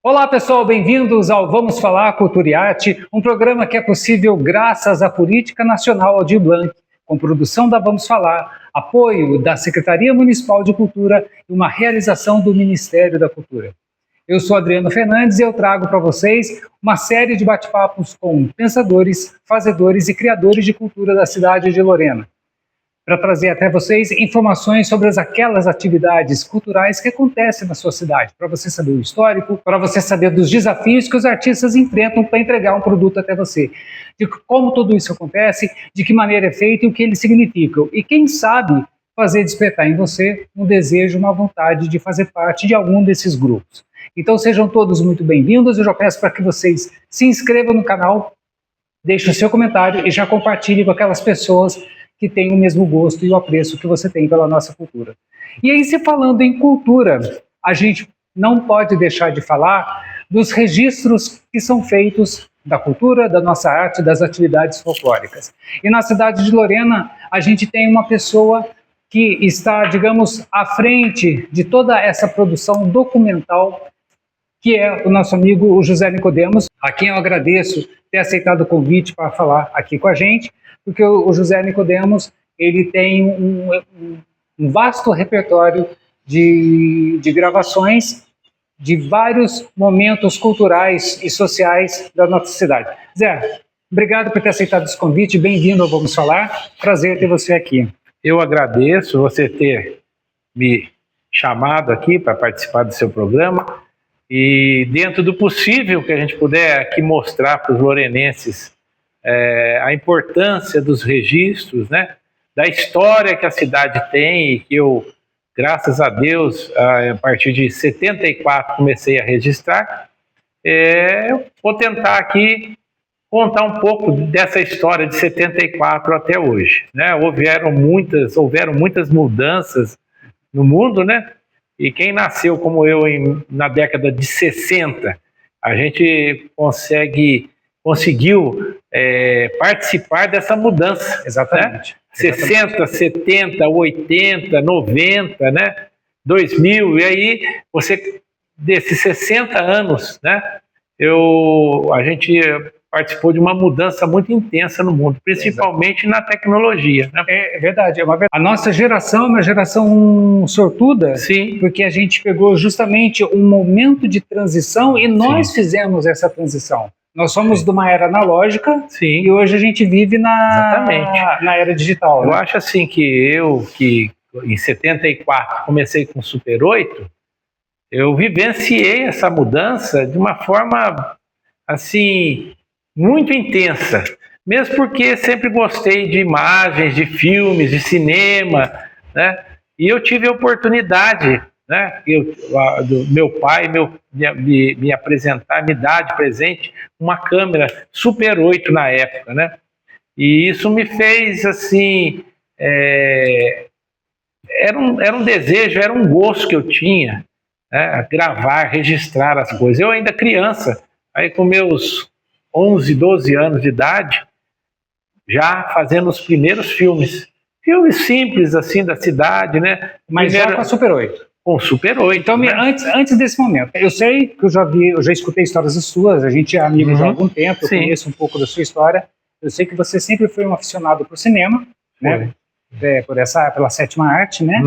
Olá pessoal, bem-vindos ao Vamos Falar Cultura e Arte, um programa que é possível graças à Política Nacional Aldir Blanc, com produção da Vamos Falar, apoio da Secretaria Municipal de Cultura e uma realização do Ministério da Cultura. Eu sou Adriano Fernandes e eu trago para vocês uma série de bate-papos com pensadores, fazedores e criadores de cultura da cidade de Lorena, para trazer até vocês informações sobre aquelas atividades culturais que acontecem na sua cidade, para você saber o histórico, para você saber dos desafios que os artistas enfrentam para entregar um produto até você, de como tudo isso acontece, de que maneira é feito e o que eles significam. E quem sabe fazer despertar em você um desejo, uma vontade de fazer parte de algum desses grupos. Então sejam todos muito bem-vindos, eu já peço para que vocês se inscrevam no canal, deixem o seu comentário e já compartilhem com aquelas pessoas que têm o mesmo gosto e o apreço que você tem pela nossa cultura. E aí, se falando em cultura, a gente não pode deixar de falar dos registros que são feitos da cultura, da nossa arte, das atividades folclóricas. E na cidade de Lorena, a gente tem uma pessoa que está, digamos, à frente de toda essa produção documental, que é o nosso amigo o José Nicodemos, a quem eu agradeço ter aceitado o convite para falar aqui com a gente, porque o José Nicodemos, ele tem um vasto repertório de gravações de vários momentos culturais e sociais da nossa cidade. Zé, obrigado por ter aceitado esse convite, bem-vindo ao Vamos Falar, prazer ter você aqui. Eu agradeço você ter me chamado aqui para participar do seu programa e, dentro do possível que a gente puder aqui mostrar para os lorenenses a importância dos registros, né, da história que a cidade tem e que eu, graças a Deus, a partir de 74 comecei a registrar. Eu vou tentar aqui contar um pouco dessa história de 74 até hoje, né? Houveram muitas mudanças no mundo, né? E quem nasceu como eu na década de 60, a gente conseguiu participar dessa mudança. Exatamente. Né? 60, 70, 80, 90, né? 2000, e aí desses 60 anos, né? A gente participou de uma mudança muito intensa no mundo, principalmente na tecnologia. Né? É verdade, a nossa geração é uma geração sortuda, sim, porque a gente pegou justamente um momento de transição e nós fizemos essa transição. Nós somos de uma era analógica, sim, e hoje a gente vive na era digital. Eu acho assim que em 74 comecei com o Super 8, eu vivenciei essa mudança de uma forma assim muito intensa, mesmo porque sempre gostei de imagens, de filmes, de cinema, né? E eu tive a oportunidade, né, do meu pai me apresentar, me dar de presente uma câmera Super 8 na época, né? E isso me fez assim, era um desejo, era um gosto que eu tinha, né, gravar, registrar as coisas. Eu ainda criança, aí com meus 11, 12 anos de idade, já fazendo os primeiros filmes simples assim da cidade, né? Mas já com a Super 8. Com Super 8. Então, né? antes desse momento, eu sei que eu já escutei histórias suas, a gente é amigo já há algum tempo, eu conheço um pouco da sua história. Eu sei que você sempre foi um aficionado por cinema, né? Pela sétima arte, né?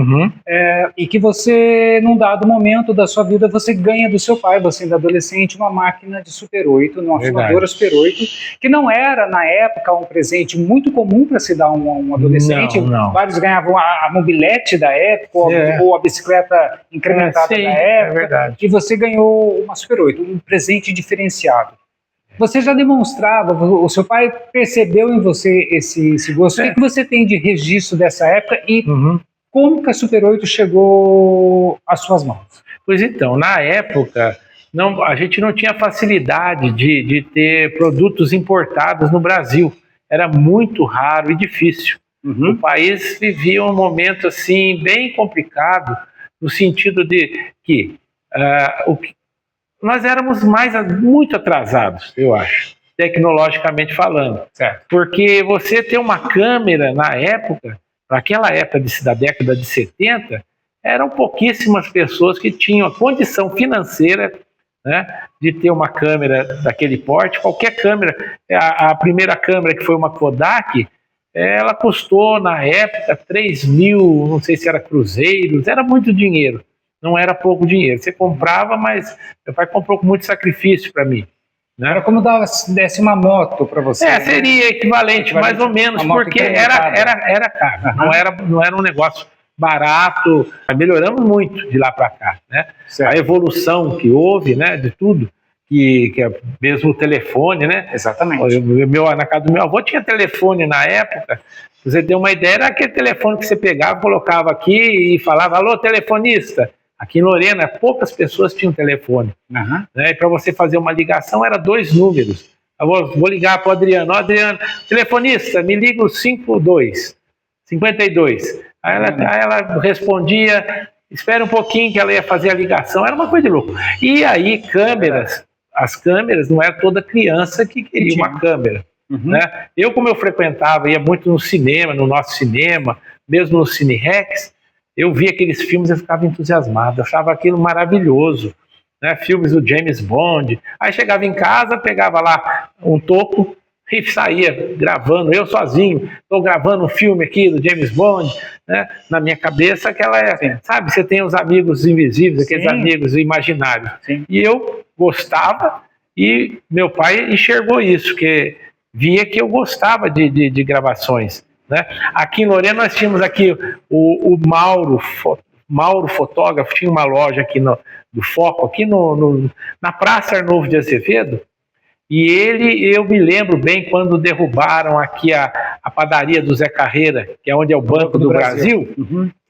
E que você, num dado momento da sua vida, você ganha do seu pai, você ainda adolescente, uma máquina de Super 8, uma filmadora Super 8, que não era, na época, um presente muito comum para se dar a um adolescente. Não. Vários ganhavam a mobilete da época, ou a bicicleta incrementada da época. É verdade. E você ganhou uma Super 8, um presente diferenciado. Você já demonstrava, o seu pai percebeu em você esse gosto. O que você tem de registro dessa época e como que a Super 8 chegou às suas mãos? Pois então, na época, a gente não tinha facilidade de ter produtos importados no Brasil. Era muito raro e difícil. O país vivia um momento assim, bem complicado, no sentido de que nós éramos muito atrasados, eu acho, tecnologicamente falando. Certo. Porque você ter uma câmera na época, naquela época da década de 70, eram pouquíssimas pessoas que tinham a condição financeira né, de ter uma câmera daquele porte. Qualquer câmera, a primeira câmera que foi uma Kodak, ela custou na época 3 mil, não sei se era cruzeiros, era muito dinheiro, não era pouco dinheiro. Você comprava, mas meu pai comprou com muito sacrifício para mim. Né? Era como desse uma moto para você. Seria equivalente, mais ou menos, porque era caro, não era um negócio barato. Melhoramos muito de lá para cá, né? A evolução que houve, né, de tudo, que é mesmo o telefone, né? Exatamente. Na casa do meu avô tinha telefone na época. Pra você ter uma ideia, era aquele telefone que você pegava, colocava aqui e falava: alô, telefonista. Aqui em Lorena, poucas pessoas tinham telefone. Né? E para você fazer uma ligação, era 2 números. Eu vou ligar para o Adriano. Adriano, telefonista, me liga o 52. Aí ela respondia, espera um pouquinho que ela ia fazer a ligação. Era uma coisa de louco. E aí, as câmeras, não era toda criança que queria uma câmera. Né? Como eu frequentava, ia muito no cinema, no nosso cinema, mesmo no Cine Rex, eu via aqueles filmes e eu ficava entusiasmado, achava aquilo maravilhoso, né? Filmes do James Bond. Aí chegava em casa, pegava lá um toco e saía gravando, eu sozinho, estou gravando um filme aqui do James Bond, né? Na minha cabeça, sabe, você tem os amigos invisíveis, aqueles amigos imaginários. Sim. E eu gostava, e meu pai enxergou isso, que via que eu gostava de gravações. Né? Aqui em Lorena nós tínhamos aqui o Mauro fotógrafo, tinha uma loja aqui do Foco, aqui na Praça Arnolfo de Azevedo, e eu me lembro bem quando derrubaram aqui a padaria do Zé Carreira, que é onde é o Banco do Brasil.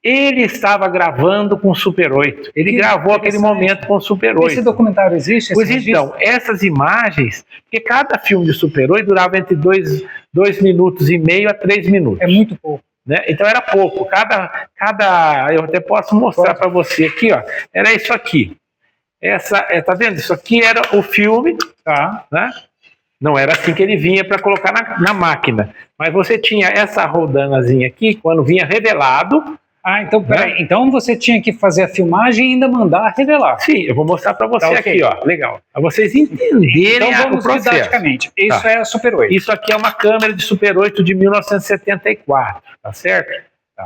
Ele estava gravando com o Super 8. Ele gravou aquele momento com o Super 8. Esse documentário existe? Pois então, essas imagens, porque cada filme de Super 8 durava entre 2 minutos e meio a 3 minutos. É muito pouco. Né? Então era pouco. Eu até posso mostrar para você aqui, ó. Era isso aqui. Tá vendo? Isso aqui era o filme, tá? Né? Não era assim que ele vinha para colocar na máquina. Mas você tinha essa rodanazinha aqui, quando vinha revelado. Então, peraí. Então você tinha que fazer a filmagem e ainda mandar revelar. Sim, eu vou mostrar para você aqui, ó. Legal. Para vocês entenderem o processo. Didaticamente. Isso é a Super 8. Isso aqui é uma câmera de Super 8 de 1974, tá certo?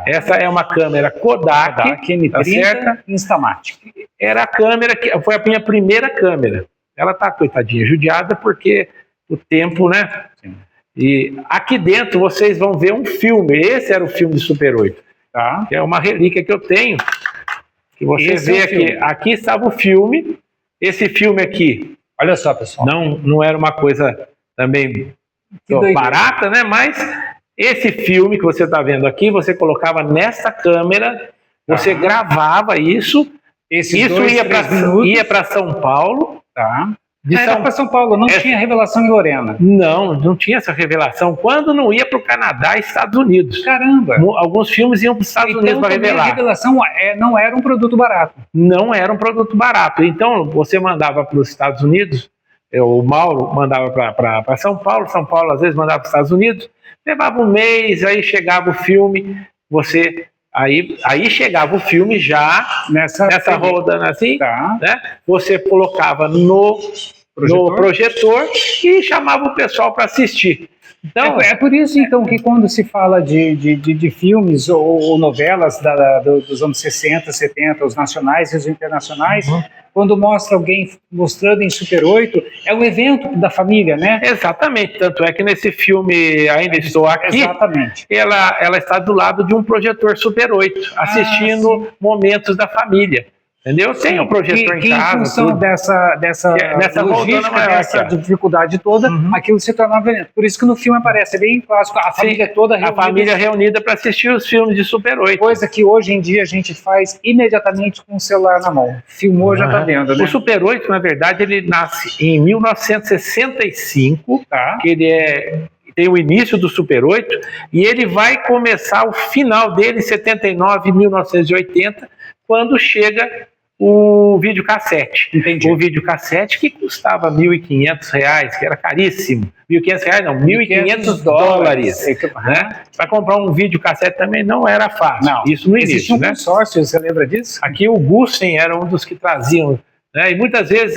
Essa é uma câmera Kodak M30, tá certo? Instamatic. Era a câmera que foi a minha primeira câmera. Ela tá, coitadinha, judiada porque o tempo, né? Sim. E aqui dentro vocês vão ver um filme. Esse era o filme de Super 8. Tá? É uma relíquia que eu tenho, que você vê aqui. Aqui estava o filme. Esse filme aqui, olha só, pessoal, não era uma coisa também barata, né? Mas esse filme que você está vendo aqui, você colocava nessa câmera, você gravava isso. Isso ia para São Paulo. Tá? Era para São Paulo, não tinha revelação em Lorena. Não tinha essa revelação. Quando não ia para o Canadá e Estados Unidos. Caramba! Alguns filmes iam para os Estados Unidos para revelar. A revelação não era um produto barato. Não era um produto barato. Então, você mandava para os Estados Unidos, o Mauro mandava para São Paulo às vezes mandava para os Estados Unidos, levava um mês, aí chegava o filme, Aí chegava o filme já nessa rodana assim, né? Você colocava no projetor e chamava o pessoal para assistir. Então, é por isso então que quando se fala de filmes ou novelas dos anos 60, 70, os nacionais e os internacionais, quando mostra alguém mostrando em Super 8, é um evento da família, né? Exatamente, tanto é que nesse filme Ainda Estou Aqui, ela está do lado de um projetor Super 8, assistindo momentos da família. Entendeu? Tem um projetor em casa. Em função dessa logística, dessa dificuldade toda, aquilo se tornava evento. Por isso que no filme aparece bem clássico, a família toda reunida. A família reunida para assistir os filmes de Super 8. Coisa que hoje em dia a gente faz imediatamente com o celular na mão. Filmou, já está vendo, né? O Super 8, na verdade, ele nasce em 1965, que ele tem o início do Super 8, e ele vai começar o final dele em 79, 1980, quando chega o videocassete. Entendi. O videocassete que custava R$1.500, que era caríssimo. R$1.500 não, $1.500. Né? Para comprar um videocassete também não era fácil. Isso no início. Existia um consórcio, você lembra disso? Aqui o Gussen era um dos que traziam né? E muitas vezes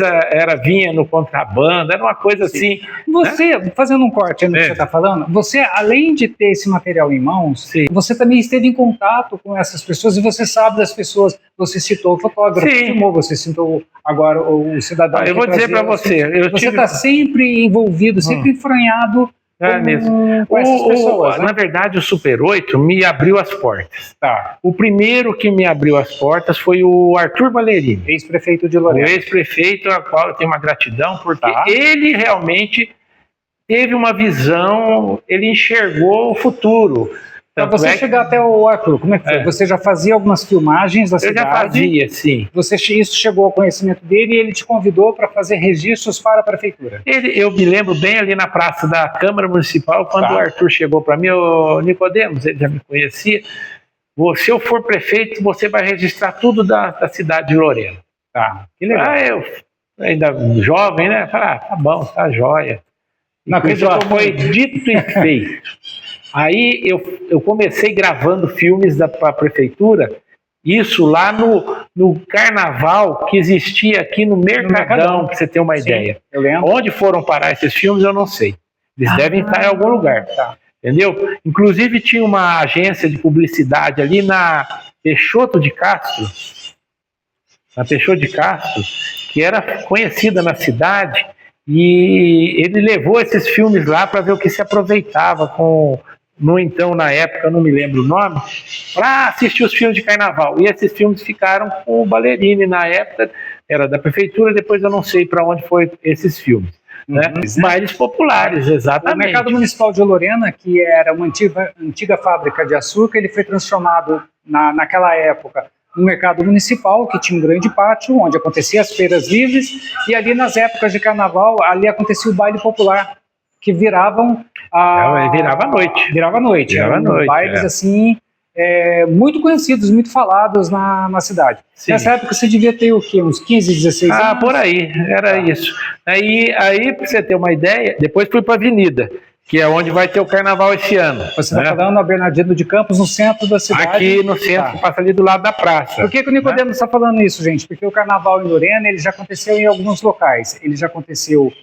vinha no contrabando, era uma coisa assim. Você, fazendo um corte no que você está falando, você, além de ter esse material em mãos, você também esteve em contato com essas pessoas e você sabe das pessoas. Você citou o fotógrafo, filmou, você citou agora o cidadão. Eu vou dizer para você. Você está sempre envolvido, sempre enfranhado com essas pessoas. Na verdade, o Super 8 me abriu as portas. Tá. O primeiro que me abriu as portas foi o Arthur Valerini, ex-prefeito de Lorena. O ex-prefeito, a qual eu tenho uma gratidão, porque ele realmente teve uma visão, ele enxergou o futuro. Para você chegar até o Arthur, como é que foi? Você já fazia algumas filmagens da cidade? Eu já fazia, sim. Isso chegou ao conhecimento dele e ele te convidou para fazer registros para a prefeitura? Eu me lembro bem ali na praça da Câmara Municipal, quando o Arthur chegou para mim, o Nicodemos, ele já me conhecia. Se eu for prefeito, você vai registrar tudo da cidade de Lorena. Tá, que legal. Eu, ainda jovem, né? Falei, tá bom, tá jóia. Foi dito e feito. Aí eu comecei gravando filmes para a prefeitura, isso lá no carnaval que existia aqui no Mercadão, para você ter uma ideia. Eu lembro. Onde foram parar esses filmes, eu não sei. Eles devem estar em algum lugar. Entendeu? Inclusive tinha uma agência de publicidade ali na Peixoto de Castro, que era conhecida na cidade, e ele levou esses filmes lá para ver o que se aproveitava na época, eu não me lembro o nome, para assistir os filmes de carnaval. E esses filmes ficaram com o Valerini na época, era da prefeitura, depois eu não sei para onde foi esses filmes. Né? Bailes populares, exatamente. O Mercado Municipal de Lorena, que era uma antiga fábrica de açúcar, ele foi transformado naquela época no Mercado Municipal, que tinha um grande pátio, onde acontecia as feiras livres, e ali nas épocas de carnaval, ali acontecia o baile popular, que viravam virava à noite. Virava à noite. Bailes assim, muito conhecidos, muito falados na cidade. Sim. Nessa época você devia ter o quê? Uns 15, 16 anos? Por aí, era isso. Aí para você ter uma ideia, depois fui para a Avenida, que é onde vai ter o carnaval esse ano. Você está falando na Bernardino de Campos, no centro da cidade? Aqui no centro, passa ali do lado da praça. Por que o Nicodemos está falando isso, gente? Porque o carnaval em Lorena ele já aconteceu em alguns locais. Ele já aconteceu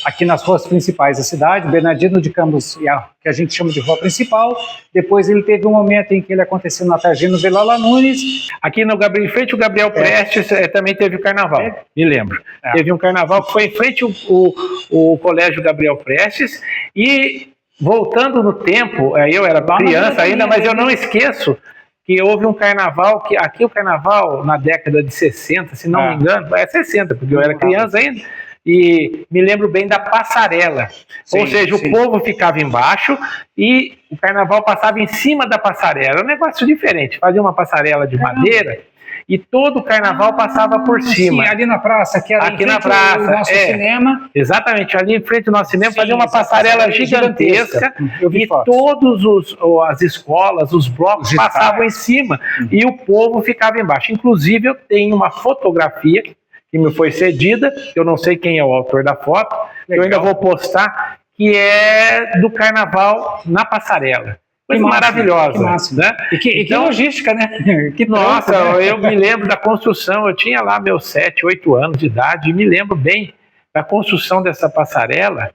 aqui nas ruas principais da cidade, Bernardino de Campos, que a gente chama de rua principal. Depois ele teve um momento em que ele aconteceu na Targino Velala Nunes. Aqui no em frente o Gabriel Prestes também teve o carnaval, me lembro. Teve um carnaval que foi em frente o Colégio Gabriel Prestes. E voltando no tempo, eu era criança ainda, mas eu não esqueço que houve um carnaval, que aqui o carnaval na década de 60, se não me engano, 60, porque eu era criança ainda. E me lembro bem da passarela, ou seja, o povo ficava embaixo e o carnaval passava em cima da passarela. Era um negócio diferente, fazia uma passarela de madeira e todo o carnaval passava por cima. Sim, ali na praça, que era aqui na praça, o nosso cinema. Exatamente, ali em frente ao nosso cinema, fazia uma passarela gigantesca e todas as escolas, os blocos passavam em cima e o povo ficava embaixo. Inclusive eu tenho uma fotografia que me foi cedida, eu não sei quem é o autor da foto, eu ainda vou postar, que é do carnaval na passarela. Coisa maravilhosa. Que massa, né? E que logística, né? Nossa, eu me lembro da construção, eu tinha lá meus 7, 8 anos de idade, e me lembro bem da construção dessa passarela.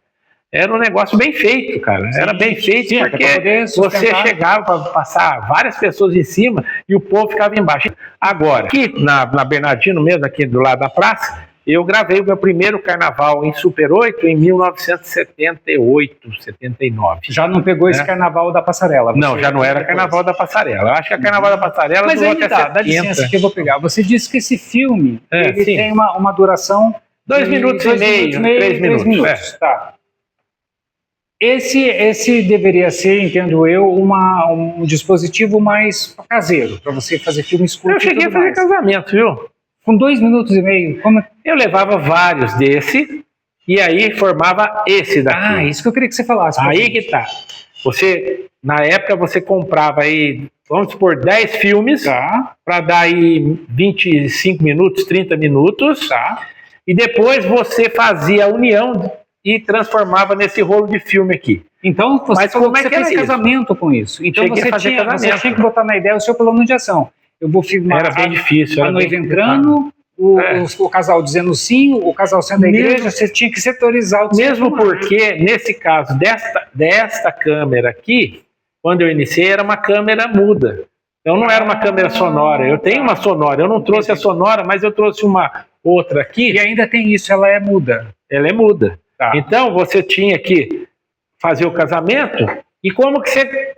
Era um negócio bem feito, cara. Era bem feito, porque você chegava para passar várias pessoas em cima e o povo ficava embaixo. Agora, aqui na Bernardino mesmo, aqui do lado da praça, eu gravei o meu primeiro carnaval em Super 8 em 1978, 79. Já não pegou esse carnaval da passarela? Não, já não era carnaval da passarela. Eu acho que a carnaval da passarela durou até 70. Dá licença que eu vou pegar. Você disse que esse filme ele tem uma duração 2 minutos e meio, 3 minutos. Tá. Esse deveria ser, entendo eu, um dispositivo mais caseiro, para você fazer filmes curtos. Eu cheguei a fazer casamento, viu? Com 2 minutos e meio? Eu levava vários desse, e aí formava esse daqui. Isso que eu queria que você falasse. Aí que tá. Na época, você comprava aí, vamos supor, 10 filmes, para dar aí 25 minutos, 30 minutos, e depois você fazia a união e transformava nesse rolo de filme aqui. Então, você fez casamento com isso. Então, você tinha que botar na ideia o seu plano de ação. Eu vou filmar era bem difícil, a noiva entrando, o casal dizendo sim, o casal sendo da igreja, você tinha que setorizar o que mesmo porque, nesse caso desta câmera aqui, quando eu iniciei, era uma câmera muda. Então não era uma câmera sonora. Eu tenho uma sonora, eu não trouxe a sonora, mas eu trouxe uma outra aqui. E ainda tem isso, ela é muda. Ela é muda. Tá. Então você tinha que fazer o casamento, e como que você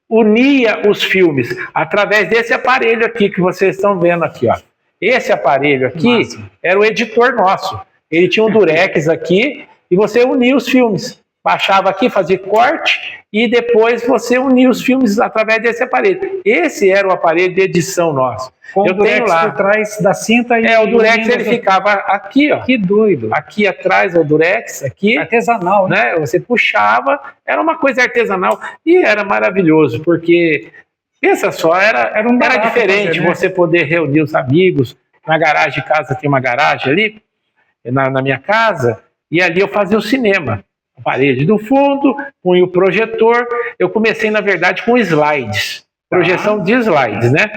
unia os filmes? Através desse aparelho aqui que vocês estão vendo aqui, ó. Esse aparelho aqui era o editor nosso. Ele tinha um durex aqui e você unia os filmes. Baixava aqui, fazia corte e depois você unia os filmes através desse aparelho. Esse era o aparelho de edição nosso. Com o durex por trás da cinta. E o durex ele ficava aqui, ó. Que doido. Aqui atrás o durex, aqui. Artesanal, né? Você puxava, era uma coisa artesanal e era maravilhoso, porque, pensa só, era diferente fazer, né? Você poder reunir os amigos. Na garagem de casa, tem uma garagem ali, na minha casa, e ali eu fazia o cinema. A parede do fundo, punha o projetor. Eu comecei, na verdade, com slides. Projeção de slides, né?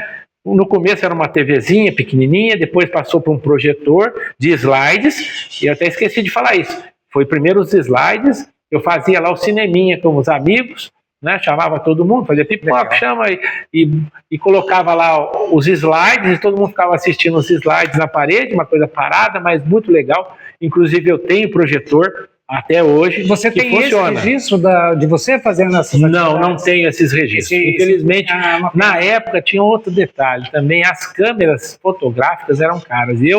No começo era uma TVzinha pequenininha, depois passou para um projetor de slides, e eu até esqueci de falar isso. Foi primeiro os slides, eu fazia lá o cineminha com os amigos, né? Chamava todo mundo, fazia pipoca, chama e colocava lá os slides, e todo mundo ficava assistindo os slides na parede, uma coisa parada, mas muito legal. Inclusive eu tenho projetor até hoje. Você que tem funciona. Esse registro de você fazendo essas atividades? Não tenho esses registros. Infelizmente, na época tinha outro detalhe também, as câmeras fotográficas eram caras. E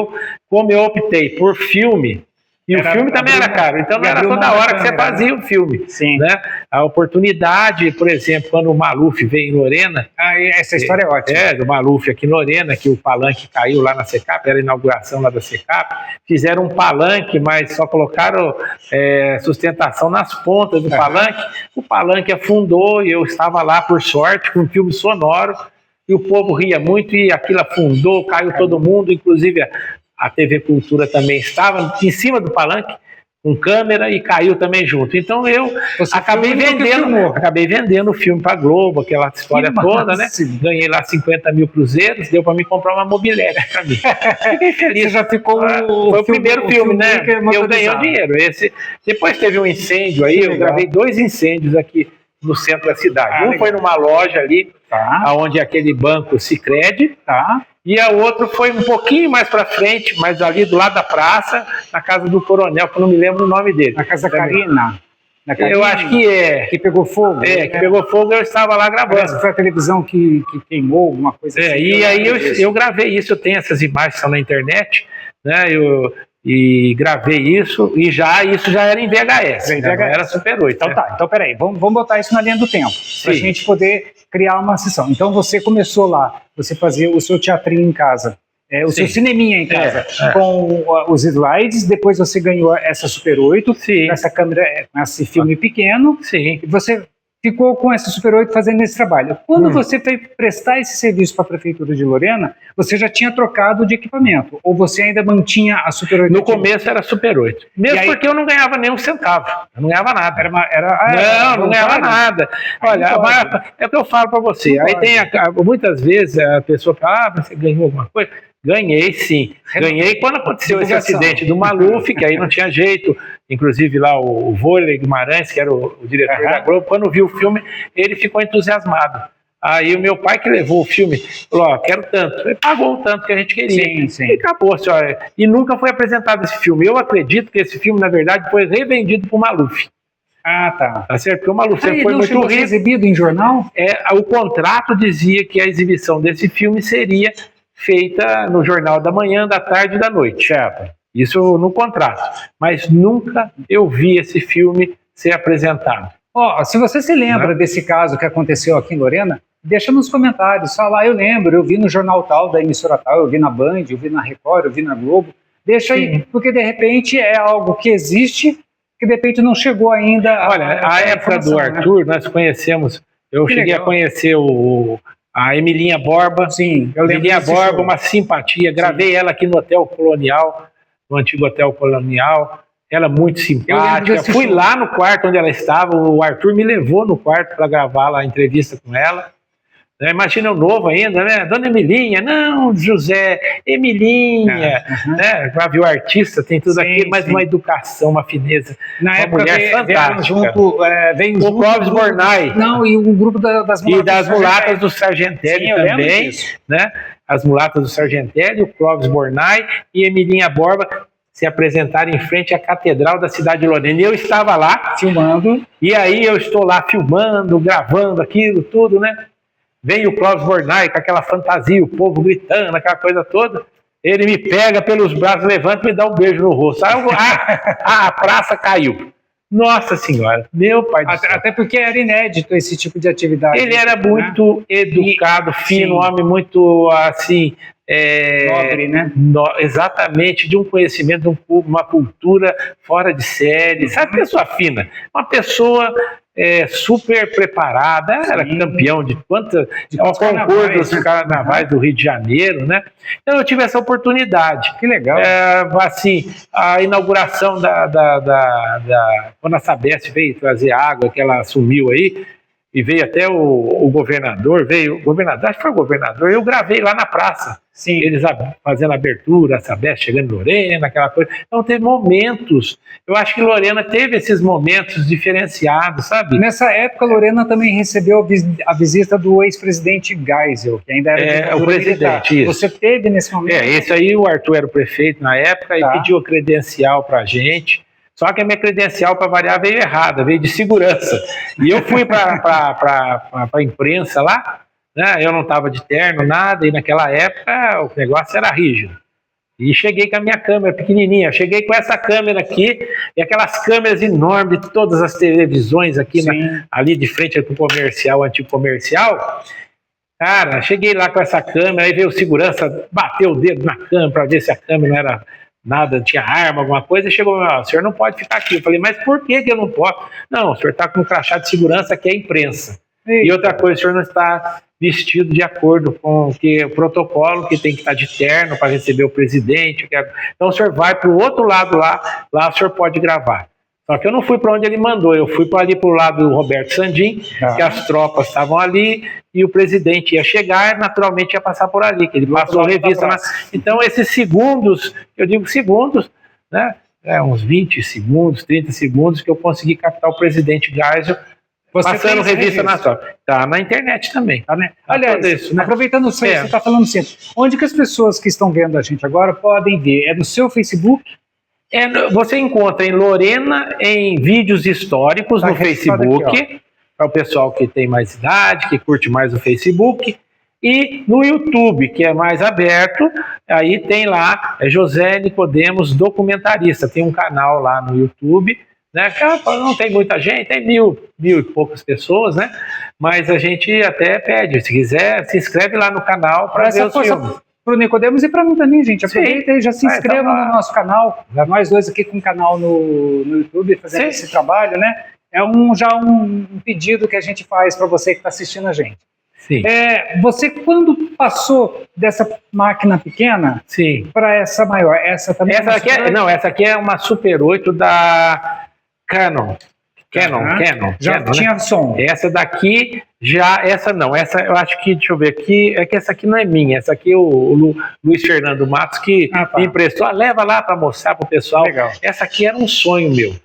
como eu optei por filme, e o filme também era caro, então não era toda hora que você fazia o filme. Sim. Né? A oportunidade, por exemplo, quando o Maluf veio em Lorena. Essa história é ótima. Do Maluf aqui em Lorena, que o palanque caiu lá na Secap, era a inauguração lá da Secap. Fizeram um palanque, mas só colocaram sustentação nas pontas do palanque. O palanque afundou e eu estava lá, por sorte, com um filme sonoro. E o povo ria muito e aquilo afundou, caiu todo mundo, inclusive a TV Cultura também estava em cima do palanque, com câmera, e caiu também junto. Então eu acabei vendendo o filme para a Globo, aquela história toda, né? Ganhei lá 50 mil cruzeiros, deu para me comprar uma mobiliária para mim. Fiquei feliz. Você já ficou foi o primeiro filme, né? Eu ganhei o dinheiro. Depois teve um incêndio aí, eu gravei 2 incêndios aqui no centro da cidade. Foi numa loja ali, onde é aquele banco Sicredi, e a outra foi um pouquinho mais para frente, mas ali do lado da praça, na casa do coronel, que eu não me lembro o nome dele. Na casa da Karina. Eu acho que é. Que pegou fogo. Que pegou fogo, eu estava lá gravando. Parece que foi a televisão que queimou, alguma coisa assim. E aí eu gravei isso, eu tenho essas imagens que estão na internet, né? E gravei isso, e isso já era em VHS, era Super 8. Então então peraí, vamos botar isso na linha do tempo, para a gente poder criar uma sessão. Então você começou lá, você fazia o seu teatrinho em casa, o seu cineminha em casa, com os slides, depois você ganhou essa Super 8, essa câmera, com esse filme pequeno, e você ficou com essa Super 8 fazendo esse trabalho. Quando você foi prestar esse serviço para a Prefeitura de Lorena, você já tinha trocado de equipamento? Ou você ainda mantinha a Super 8? No começo era Super 8. Mesmo porque eu não ganhava nem um centavo. Eu não ganhava nada. Não ganhava nada. Olha, é o que eu falo para você. Aí muitas vezes a pessoa fala, você ganhou alguma coisa? Ganhei, sim. Ganhei quando aconteceu esse acidente do Maluf, que aí não tinha jeito. Inclusive lá o Vôlei Guimarães, que era o diretor da Globo, quando viu o filme, ele ficou entusiasmado. Aí o meu pai que levou o filme, falou, quero tanto. Ele pagou o tanto que a gente queria. E acabou, senhora. E nunca foi apresentado esse filme. Eu acredito que esse filme, na verdade, foi revendido para o Maluf. Tá certo? Porque o Maluf sempre foi muito rico. Exibido em jornal? O contrato dizia que a exibição desse filme seria feita no Jornal da Manhã, da Tarde e da Noite. Isso no contrato. Mas nunca eu vi esse filme ser apresentado. Se você se lembra desse caso que aconteceu aqui em Lorena, deixa nos comentários. Fala, eu lembro, eu vi no jornal tal, da emissora tal, eu vi na Band, eu vi na Record, eu vi na Globo. Deixa aí, porque de repente é algo que existe, que de repente não chegou ainda. Olha, a época do Arthur, nós conhecemos, eu cheguei a conhecer a Emilinha Borba. Sim, eu lembro. Emilinha Borba, uma simpatia. Gravei ela aqui no Hotel Colonial, no antigo Hotel Colonial. Ela muito simpática. Fui lá no quarto onde ela estava. O Arthur me levou no quarto para gravar lá a entrevista com ela. Né? Imagina o novo ainda, né? Dona Emilinha, não, José, Emilinha, né? Já viu artista, tem tudo aquilo, mas uma educação, uma fineza, na uma época mulher fantástica. Veio o Clóvis Bornai. Não, e o grupo das mulatas. E das mulatas do Sargentelli também, né? As mulatas do Sargentelli, o Clóvis Bornai e Emilinha Borba se apresentaram em frente à Catedral da cidade de Lorena. E eu estava lá filmando. E aí eu estou lá filmando, gravando aquilo, tudo, né? Vem o Clóvis Bornai com aquela fantasia, o povo gritando, aquela coisa toda. Ele me pega pelos braços, levanta e me dá um beijo no rosto. A praça caiu. Nossa Senhora, meu pai do céu. Até porque era inédito esse tipo de atividade. Ele era muito educado, fino, homem muito, assim... nobre, né? Exatamente, de um conhecimento, de uma cultura fora de série. Sabe, pessoa fina. Uma pessoa... super preparada, era campeão de quantos concursos de carnavais do Rio de Janeiro, né? Então eu tive essa oportunidade. Que legal. Assim, a inauguração quando a Sabesp veio trazer água, que ela assumiu aí, e veio até o governador, acho que foi o governador, eu gravei lá na praça. Sim. Eles fazendo a abertura, a Sabesp chegando em Lorena, aquela coisa. Então teve momentos, eu acho que Lorena teve esses momentos diferenciados, sabe? Nessa época, Lorena também recebeu a visita do ex-presidente Geisel, que ainda era o presidente. Isso. Você teve nesse momento? Esse aí, o Arthur era o prefeito na época e pediu a credencial pra gente. Só que a minha credencial, para variar, veio errada, veio de segurança. E eu fui para a imprensa lá, né? Eu não estava de terno, nada, e naquela época o negócio era rígido. E cheguei com a minha câmera pequenininha, cheguei com essa câmera aqui, e aquelas câmeras enormes de todas as televisões aqui, ali de frente para o comercial, antigo comercial. Cara, cheguei lá com essa câmera, aí veio o segurança, bateu o dedo na câmera para ver se a câmera não era... nada, tinha arma, alguma coisa, e chegou, o senhor não pode ficar aqui. Eu falei, mas por que eu não posso? Não, o senhor está com um crachá de segurança que é a imprensa. E outra coisa, o senhor não está vestido de acordo com o protocolo, que tem que estar de terno para receber o presidente. Então o senhor vai para o outro lado lá o senhor pode gravar. Só que eu não fui para onde ele mandou, eu fui para ali para o lado do Roberto Sandim, que as tropas estavam ali, e o presidente ia chegar, naturalmente ia passar por ali, que ele passou a revista. Então esses segundos, eu digo segundos, né? Uns 20 segundos, 30 segundos, que eu consegui captar o presidente Geisel, passando revista na tropa. Tá na internet também. Tá, né? Aliás, isso, né? Aproveitando o você está falando sempre, onde que as pessoas que estão vendo a gente agora podem ver? É no seu Facebook? Você encontra em Lorena em vídeos históricos no Facebook, para o pessoal que tem mais idade, que curte mais o Facebook, e no YouTube, que é mais aberto, aí tem lá José Nicodemos Documentarista, tem um canal lá no YouTube, né? Não tem muita gente, tem mil e poucas pessoas, né? Mas a gente até pede, se quiser, se inscreve lá no canal para ver os filmes. Para o Nicodemos e para mim também, gente. Aproveita e já se inscreva no nosso canal. Nós dois aqui com o canal no YouTube fazendo esse trabalho, né? É já um pedido que a gente faz para você que está assistindo a gente. Sim. Você, quando passou dessa máquina pequena para essa maior, essa também essa aqui é uma Super 8 da Canon. Já tinha som. Essa daqui, essa não. Essa eu acho que, deixa eu ver aqui, é que essa aqui não é minha. Essa aqui é o Luiz Fernando Matos que me emprestou. Leva lá para mostrar para o pessoal. Legal. Essa aqui era um sonho meu.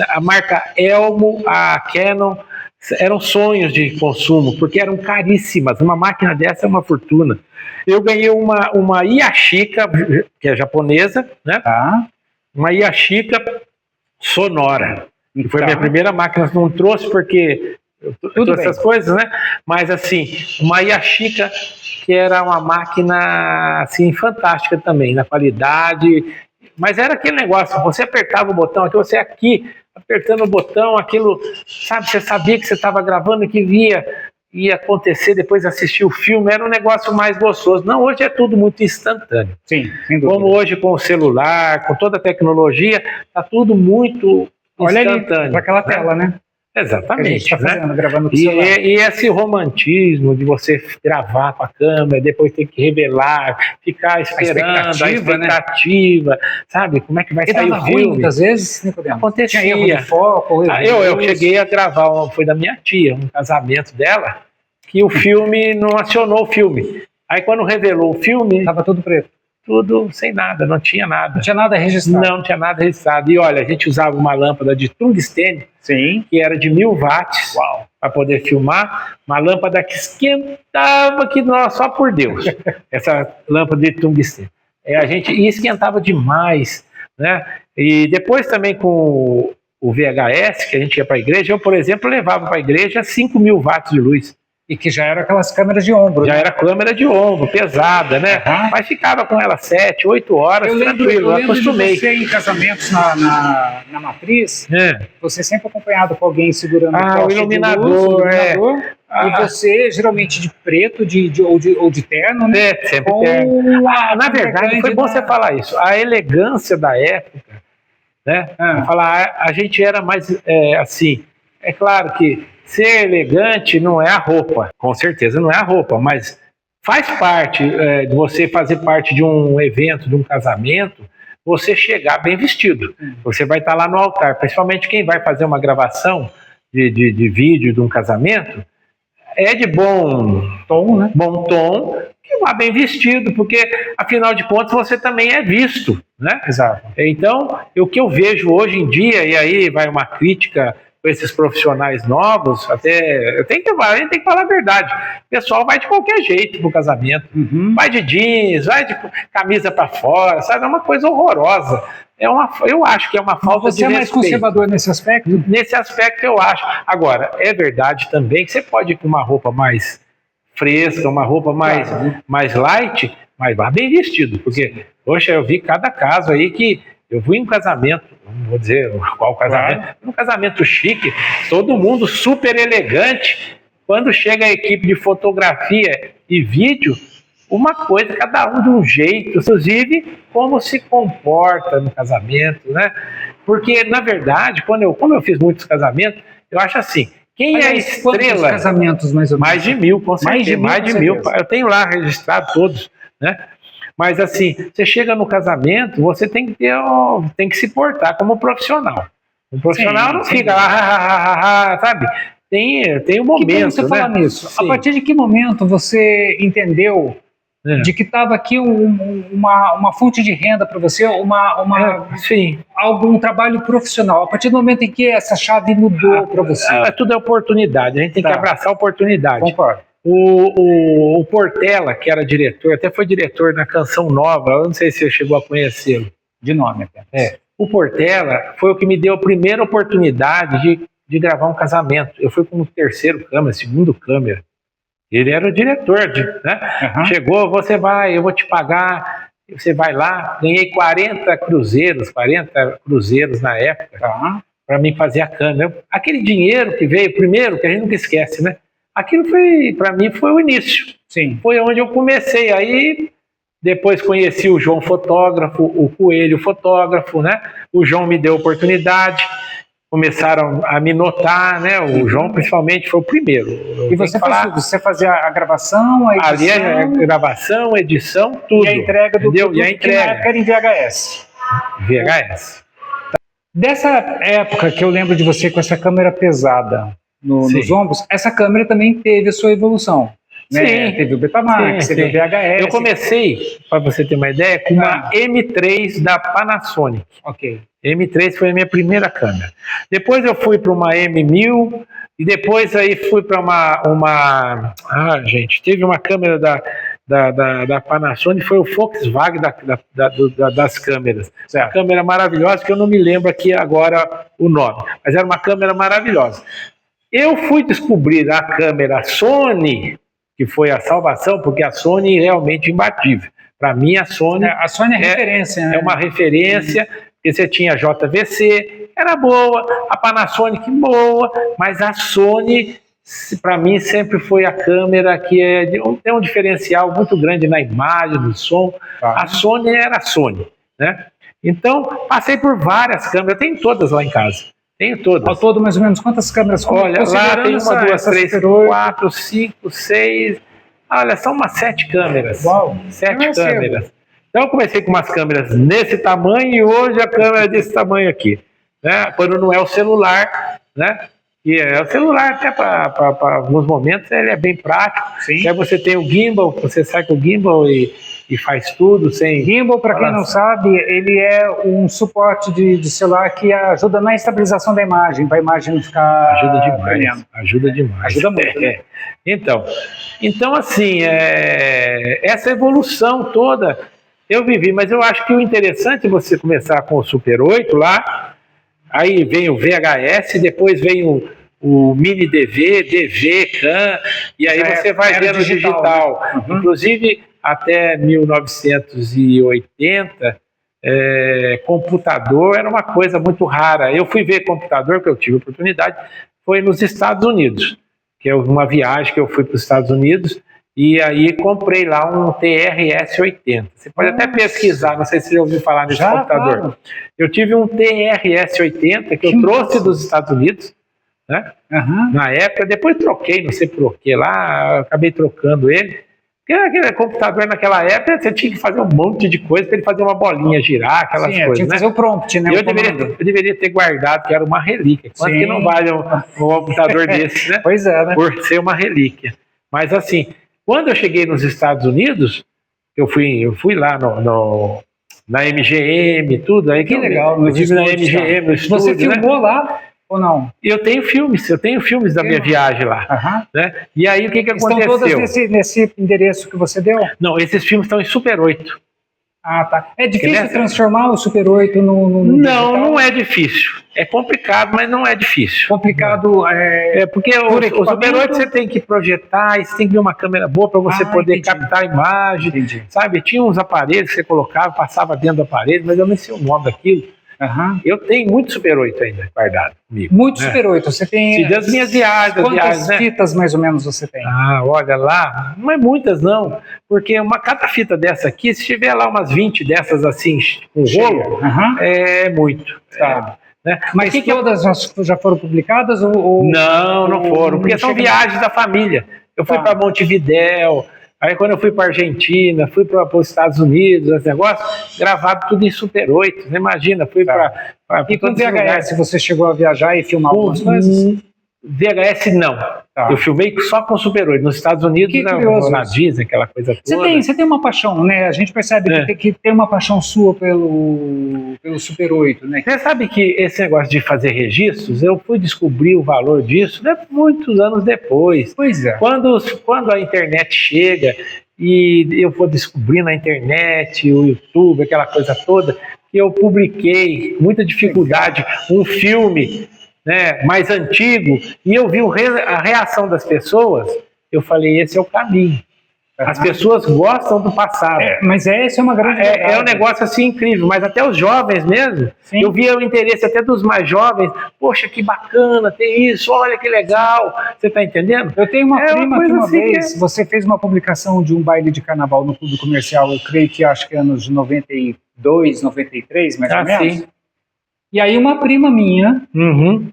A marca Elmo, a Canon, eram sonhos de consumo, porque eram caríssimas. Uma máquina dessa é uma fortuna. Eu ganhei uma Yashica, que é japonesa, né? Uma Yashica sonora. Foi a minha primeira máquina, não trouxe porque todas essas coisas, né? Mas assim, uma Yashica que era uma máquina assim fantástica também na qualidade, mas era aquele negócio, você apertava o botão aqui, você aqui apertando o botão, aquilo, sabe, você sabia que você estava gravando, que ia acontecer depois de assistir o filme, era um negócio mais gostoso. Não, hoje é tudo muito instantâneo. Sim, sem dúvida. Como hoje com o celular, com toda a tecnologia, está tudo muito instantâneo. Olha ali, para aquela tela, né? Exatamente. Que a gente tá fazendo, gravando com o celular. E esse romantismo de você gravar com a câmera, depois ter que revelar, ficar esperando, a expectativa, sabe? Como é que vai sair o filme? Muitas vezes, Nicodemos. Acontecia. Tinha erro de foco, eu cheguei a gravar, foi da minha tia, um casamento dela, que o filme não acionou o filme. Aí quando revelou o filme, Estava tudo preto. tudo sem nada, não tinha nada. Não tinha nada registrado. Não tinha nada registrado. E olha, a gente usava uma lâmpada de tungstênio, Sim. que era de 1000 watts, Uau. para poder filmar, uma lâmpada que esquentava que nós, só por Deus, essa lâmpada de tungstênio. E esquentava demais, né? E depois também com o VHS, que a gente ia para a igreja, eu, por exemplo, levava para a igreja 5000 watts de luz. E que já eram aquelas câmeras de ombro. Já né? era câmera de ombro, pesada, né? Uhum. Mas ficava com ela 7, 8 horas, Eu lembro tranquilo, de acostumei. você em casamentos na matriz, você sempre acompanhado com alguém segurando o poste de iluminador, luz, iluminador, e você geralmente de preto ou de terno, né? Sempre Com terno. a Na verdade, foi bom você falar isso. A elegância da época, né? Falar, a gente era mais assim. É claro que ser elegante não é a roupa, com certeza não é a roupa, mas faz parte de você fazer parte de um evento, de um casamento, você chegar bem vestido. Você vai estar lá no altar, principalmente quem vai fazer uma gravação de vídeo de um casamento, é de bom tom, né? Bom tom, que vá bem vestido, porque afinal de contas você também é visto, né? Exato. Então, o que eu vejo hoje em dia, e aí vai uma crítica com esses profissionais novos, até a gente tem que falar a verdade. O pessoal vai de qualquer jeito pro casamento. Vai de jeans, vai de camisa para fora, sabe? É uma coisa horrorosa. Eu acho que é uma falta de respeito. Você é mais conservador nesse aspecto? Nesse aspecto eu acho. Agora, é verdade também que você pode ir com uma roupa mais fresca, uma roupa mais light, mas vá bem vestido. Porque, poxa, eu vi cada caso aí que eu fui em um casamento, não vou dizer qual casamento, um casamento chique, todo mundo super elegante. Quando chega a equipe de fotografia e vídeo, uma coisa, cada um de um jeito, inclusive como se comporta no casamento, né? Porque, na verdade, como eu fiz muitos casamentos, eu acho assim, quem é a estrela... Quantos casamentos, mais ou menos? Mais de 1000, com certeza. Mais de 1000. Eu tenho lá registrado todos, né? Mas assim, você chega no casamento, você tem que se portar como profissional. Um profissional não fica lá, sabe? Tem um momento. Que você falar nisso. Sim. A partir de que momento você entendeu de que estava aqui uma fonte de renda para você, algum trabalho profissional? A partir do momento em que essa chave mudou para você? Tudo é oportunidade, a gente tem que abraçar a oportunidade. Concordo. O Portela, que era diretor, até foi diretor na Canção Nova, eu não sei se você chegou a conhecê-lo. De nome até. O Portela foi o que me deu a primeira oportunidade de gravar um casamento. Eu fui como terceiro câmera, segundo câmera. Ele era o diretor, né? Chegou, eu vou te pagar, você vai lá, ganhei 40 cruzeiros na época, para mim fazer a câmera. Aquele dinheiro que veio primeiro, que a gente nunca esquece, né? Aquilo para mim foi o início. Sim. Foi onde eu comecei. Aí depois conheci o João fotógrafo, o Coelho fotógrafo, né? O João me deu oportunidade, começaram a me notar, né? O João principalmente foi o primeiro. E você fazia a gravação, a edição? Ali a gravação, edição, tudo. E a entrega do produto, e a entrega. Que na época era em VHS. VHS. Dessa época que eu lembro de você com essa câmera pesada nos ombros, essa câmera também teve a sua evolução. Né? Sim. Teve o Betamax, teve o VHS. Eu comecei, para você ter uma ideia, com uma M3 da Panasonic. Ok. M3 foi a minha primeira câmera. Depois eu fui para uma M1000 e depois aí fui para teve uma câmera da Panasonic, foi o Volkswagen das câmeras. Uma câmera maravilhosa, que eu não me lembro aqui agora o nome, mas era uma câmera maravilhosa. Eu fui descobrir a câmera Sony, que foi a salvação, porque a Sony realmente é imbatível. Para mim, a Sony é referência, né? É uma referência, porque você tinha a JVC, era boa, a Panasonic boa, mas a Sony, para mim, sempre foi a câmera que tem um diferencial muito grande na imagem, no som. A Sony era a Sony, né? Então, passei por várias câmeras, eu tenho todas lá em casa. Tenho todas. Ao todo, mais ou menos, quantas câmeras? Olha, lá tem 1, 2, 3, 4, 5, 6... Olha, são umas 7 câmeras. Uau! 7 câmeras. Então eu comecei com umas câmeras nesse tamanho e hoje a câmera é desse tamanho aqui. Né? Quando não é o celular, né? E o celular, até para alguns momentos, ele é bem prático. Sim. Aí você tem o gimbal, você sai com o gimbal e faz tudo sem... Gimbal, para quem não sabe, ele é um suporte de celular que ajuda na estabilização da imagem, para a imagem não ficar... Ajuda demais, tremendo. ajuda demais. Ajuda muito, né? Então assim, essa evolução toda eu vivi, mas eu acho que o interessante é você começar com o Super 8 lá, aí vem o VHS, depois vem o mini DV, CAN, e aí você vai vendo o digital. Uhum. Inclusive, até 1980, computador era uma coisa muito rara. Eu fui ver computador, que eu tive oportunidade, foi nos Estados Unidos, que é uma viagem que eu fui para os Estados Unidos, e aí comprei lá um TRS-80. Você pode até pesquisar, não sei se você já ouviu falar nesse computador. Claro. Eu tive um TRS-80 que eu trouxe dos Estados Unidos, né? Uhum. Na época, depois troquei, não sei por que lá, acabei trocando ele. Porque aquele computador naquela época, você tinha que fazer um monte de coisa para ele fazer uma bolinha girar, aquelas coisas. Tinha que fazer o prompt, né? Eu deveria ter guardado, que era uma relíquia. Quanto que não vale um computador desse, né? Pois é, né? Por ser uma relíquia. Mas assim, quando eu cheguei nos Estados Unidos, eu fui lá na MGM e tudo. Aí que legal. Eu tive na MGM, no estúdio. Você filmou lá ou não? Eu tenho filmes da minha viagem lá. Uhum. Né? E aí o que aconteceu? Estão todas nesse endereço que você deu? Não, esses filmes estão em Super 8. Ah, tá. É difícil transformar o Super 8 no digital? Não é difícil. É complicado, mas não é difícil. Complicado porque o Super 8 você tem que projetar, e você tem que ver uma câmera boa para você poder captar a imagem. Entendi. Sabe? Tinha uns aparelhos que você colocava, passava dentro do aparelho, mas eu não sei o nome daquilo. Uhum. Eu tenho muito Super 8 ainda guardado comigo. Muito, né? Super 8. Você tem... Das minhas viagens. Quantas fitas, mais ou menos, você tem? Ah, olha lá. Não é muitas, não. Porque cada fita dessa aqui, se tiver lá umas 20 dessas assim, com rolo, é muito. Tá. Né? Mas todas já foram publicadas? Não foram. Porque são viagens da família. Eu fui para Montevidéu. Aí quando eu fui para a Argentina, fui para os Estados Unidos, esse negócio, gravado tudo em Super 8, você imagina, fui para... E com VHS, você chegou a viajar e filmar algumas coisas? VHS não, eu filmei só com Super 8, nos Estados Unidos, na Disney, aquela coisa toda. Você tem uma paixão, né? A gente percebe que tem uma paixão sua pelo Super 8, né? Você sabe que esse negócio de fazer registros, eu fui descobrir o valor disso muitos anos depois. Pois é. Quando a internet chega e eu vou descobrir na internet, o YouTube, aquela coisa toda, que eu publiquei com muita dificuldade um filme, né, mais antigo, e eu vi a reação das pessoas, eu falei, esse é o caminho. As pessoas gostam do passado. Mas essa é uma grande verdade. É um negócio assim incrível, mas até os jovens mesmo, sim, eu via o interesse até dos mais jovens, poxa, que bacana, tem isso, olha que legal, você está entendendo? Eu tenho uma prima que uma vez, você fez uma publicação de um baile de carnaval no Clube Comercial, eu creio que acho que anos de 92, 93, mais ou menos. Sim. E aí uma prima minha,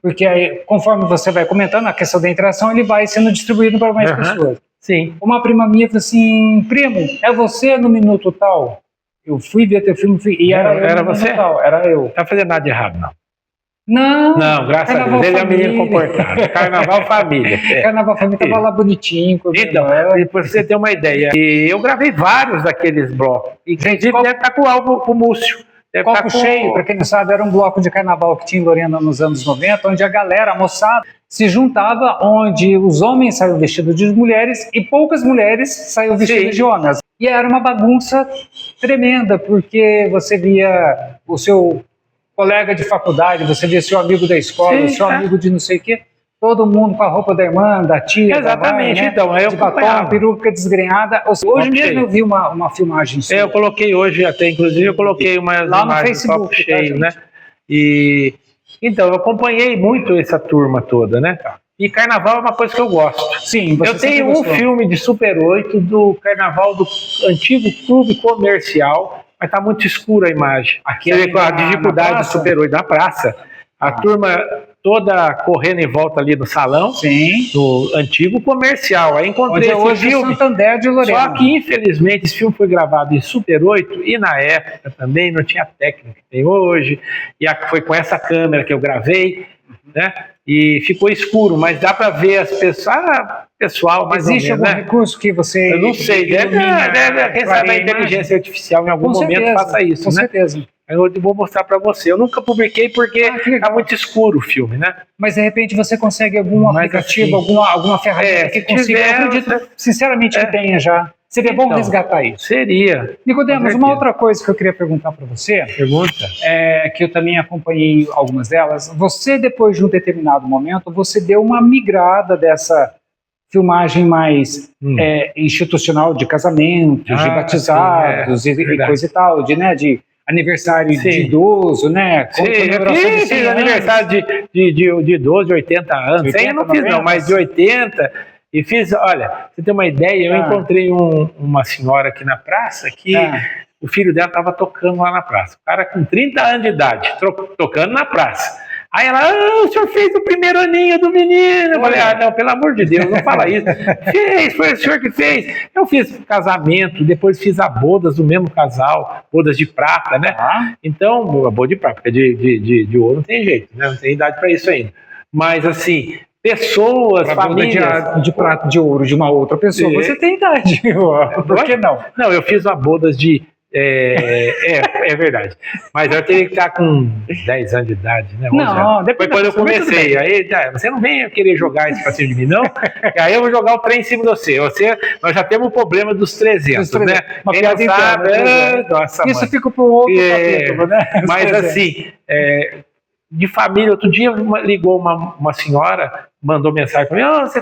porque aí, conforme você vai comentando a questão da interação, ele vai sendo distribuído para mais pessoas. Sim. Uma prima minha falou assim, primo, é você no minuto tal? Eu fui ver teu filme e era você? Tal, era eu. Não tá fazendo nada de errado, não. Não, graças a Deus, ele é um menino comportado. Carnaval Família. Carnaval Família tava lá bonitinho. Então, para você ter uma ideia, eu gravei vários daqueles blocos. Inclusive, deve estar com o álbum com o Múcio. Copo Cheio, para quem não sabe, era um bloco de carnaval que tinha em Lorena nos anos 90, onde a galera, a moçada, se juntava, onde os homens saíam vestidos de mulheres e poucas mulheres saíam vestidas de homens. E era uma bagunça tremenda, porque você via o seu colega de faculdade, você via seu amigo da escola, o seu amigo de não sei o quê, todo mundo com a roupa da irmã, da tia, exatamente, da mãe, né? Então, eu de batom, peruca desgrenhada. Hoje mesmo eu vi uma filmagem sua. Eu coloquei hoje até, inclusive eu coloquei umas lá no imagens Facebook, do Copo Cheio, né? E então eu acompanhei muito essa turma toda, né? E carnaval é uma coisa que eu gosto. Sim, você eu tenho um filme de Super 8 do carnaval do antigo Clube Comercial, mas tá muito escura a imagem. Aqui você vê com a dificuldade do Super 8 na praça. A turma toda correndo em volta ali no salão, sim, do antigo comercial. Aí encontrei esse hoje filme. Santander de Lorena. Só que, infelizmente, esse filme foi gravado em Super 8 e na época também não tinha a técnica que tem hoje. E foi com essa câmera que eu gravei, né? e ficou escuro, mas dá para ver as pessoas, pessoal, mais Existe ou menos, algum recurso que você... Eu não sei, deve quem sabe a inteligência artificial em algum momento faça isso, com né? certeza. Eu vou mostrar para você. Eu nunca publiquei porque tá muito escuro o filme, né? Mas de repente você consegue algum aplicativo, assim, alguma ferramenta que consiga. Eu acredito, sinceramente, que tenha já. Seria bom resgatar isso. Seria. Nicodemos, uma outra coisa que eu queria perguntar para você, que eu também acompanhei algumas delas. Você, depois de um determinado momento, você deu uma migrada dessa filmagem mais institucional de casamentos, de batizados e coisa e tal, de aniversário de idoso, né? Sim, eu fiz aniversário de 12, 80 anos. 80, eu não fiz 90, não, mas de 80. E fiz, olha, você tem uma ideia, eu encontrei uma senhora aqui na praça que o filho dela estava tocando lá na praça. O cara com 30 anos de idade, tocando na praça. Aí ela, o senhor fez o primeiro aninho do menino. Eu falei, não, pelo amor de Deus, não fala isso. Foi o senhor que fez. Eu fiz casamento, depois fiz a bodas do mesmo casal, bodas de prata, né? Então, a boda de prata, porque de ouro não tem jeito, né? Não tem idade para isso ainda. Mas, assim, pessoas, famílias... de prata, de ouro de uma outra pessoa, você tem idade. Por que não? Não, eu fiz uma bodas de... É verdade. Mas eu teria que estar com 10 anos de idade, né? Não, depois quando eu comecei. Aí, você não vem querer jogar isso pra cima de mim, não? Aí eu vou jogar o trem em cima de você. Nós já temos o problema dos 300, né? Uma piada interna. Nossa, isso fica para um outro capítulo, né? Mas assim, de família, outro dia ligou uma senhora, mandou mensagem para mim,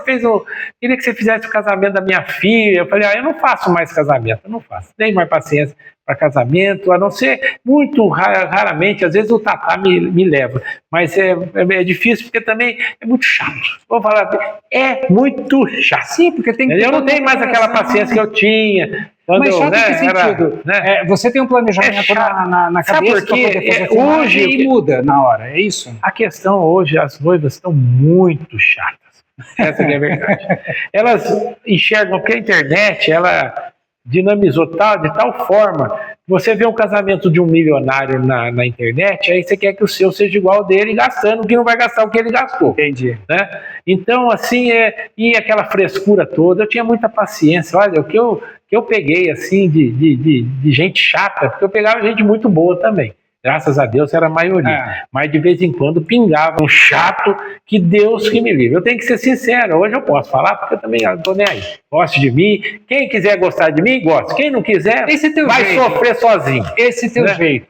queria que você fizesse o casamento da minha filha. Eu falei, eu não faço mais casamento, eu não faço, nem mais paciência para casamento, a não ser muito raramente, às vezes o Tatá me leva, mas é difícil porque também é muito chato. Vou falar, é muito chato. Sim, porque tem que... Eu não tenho mais aquela paciência que eu tinha. Mas chato em que sentido? Você tem um planejamento na cabeça para poder fazer hoje e muda na hora, é isso? A questão hoje, as noivas estão muito chatas. Essa é a verdade. Elas enxergam que a internet, ela dinamizou de tal forma, você vê um casamento de um milionário na internet, aí você quer que o seu seja igual ao dele, gastando o que não vai gastar o que ele gastou. Entendi. Né? Então, assim, e aquela frescura toda, eu tinha muita paciência. Olha, o que eu peguei, assim, de gente chata, porque eu pegava gente muito boa também. Graças a Deus era a maioria. Mas de vez em quando pingava um chato, que Deus que me livre. Eu tenho que ser sincero, hoje eu posso falar, porque eu também não estou nem aí. Goste de mim, quem quiser gostar de mim, gosta. Quem não quiser, vai sofrer sozinho. Esse teu jeito,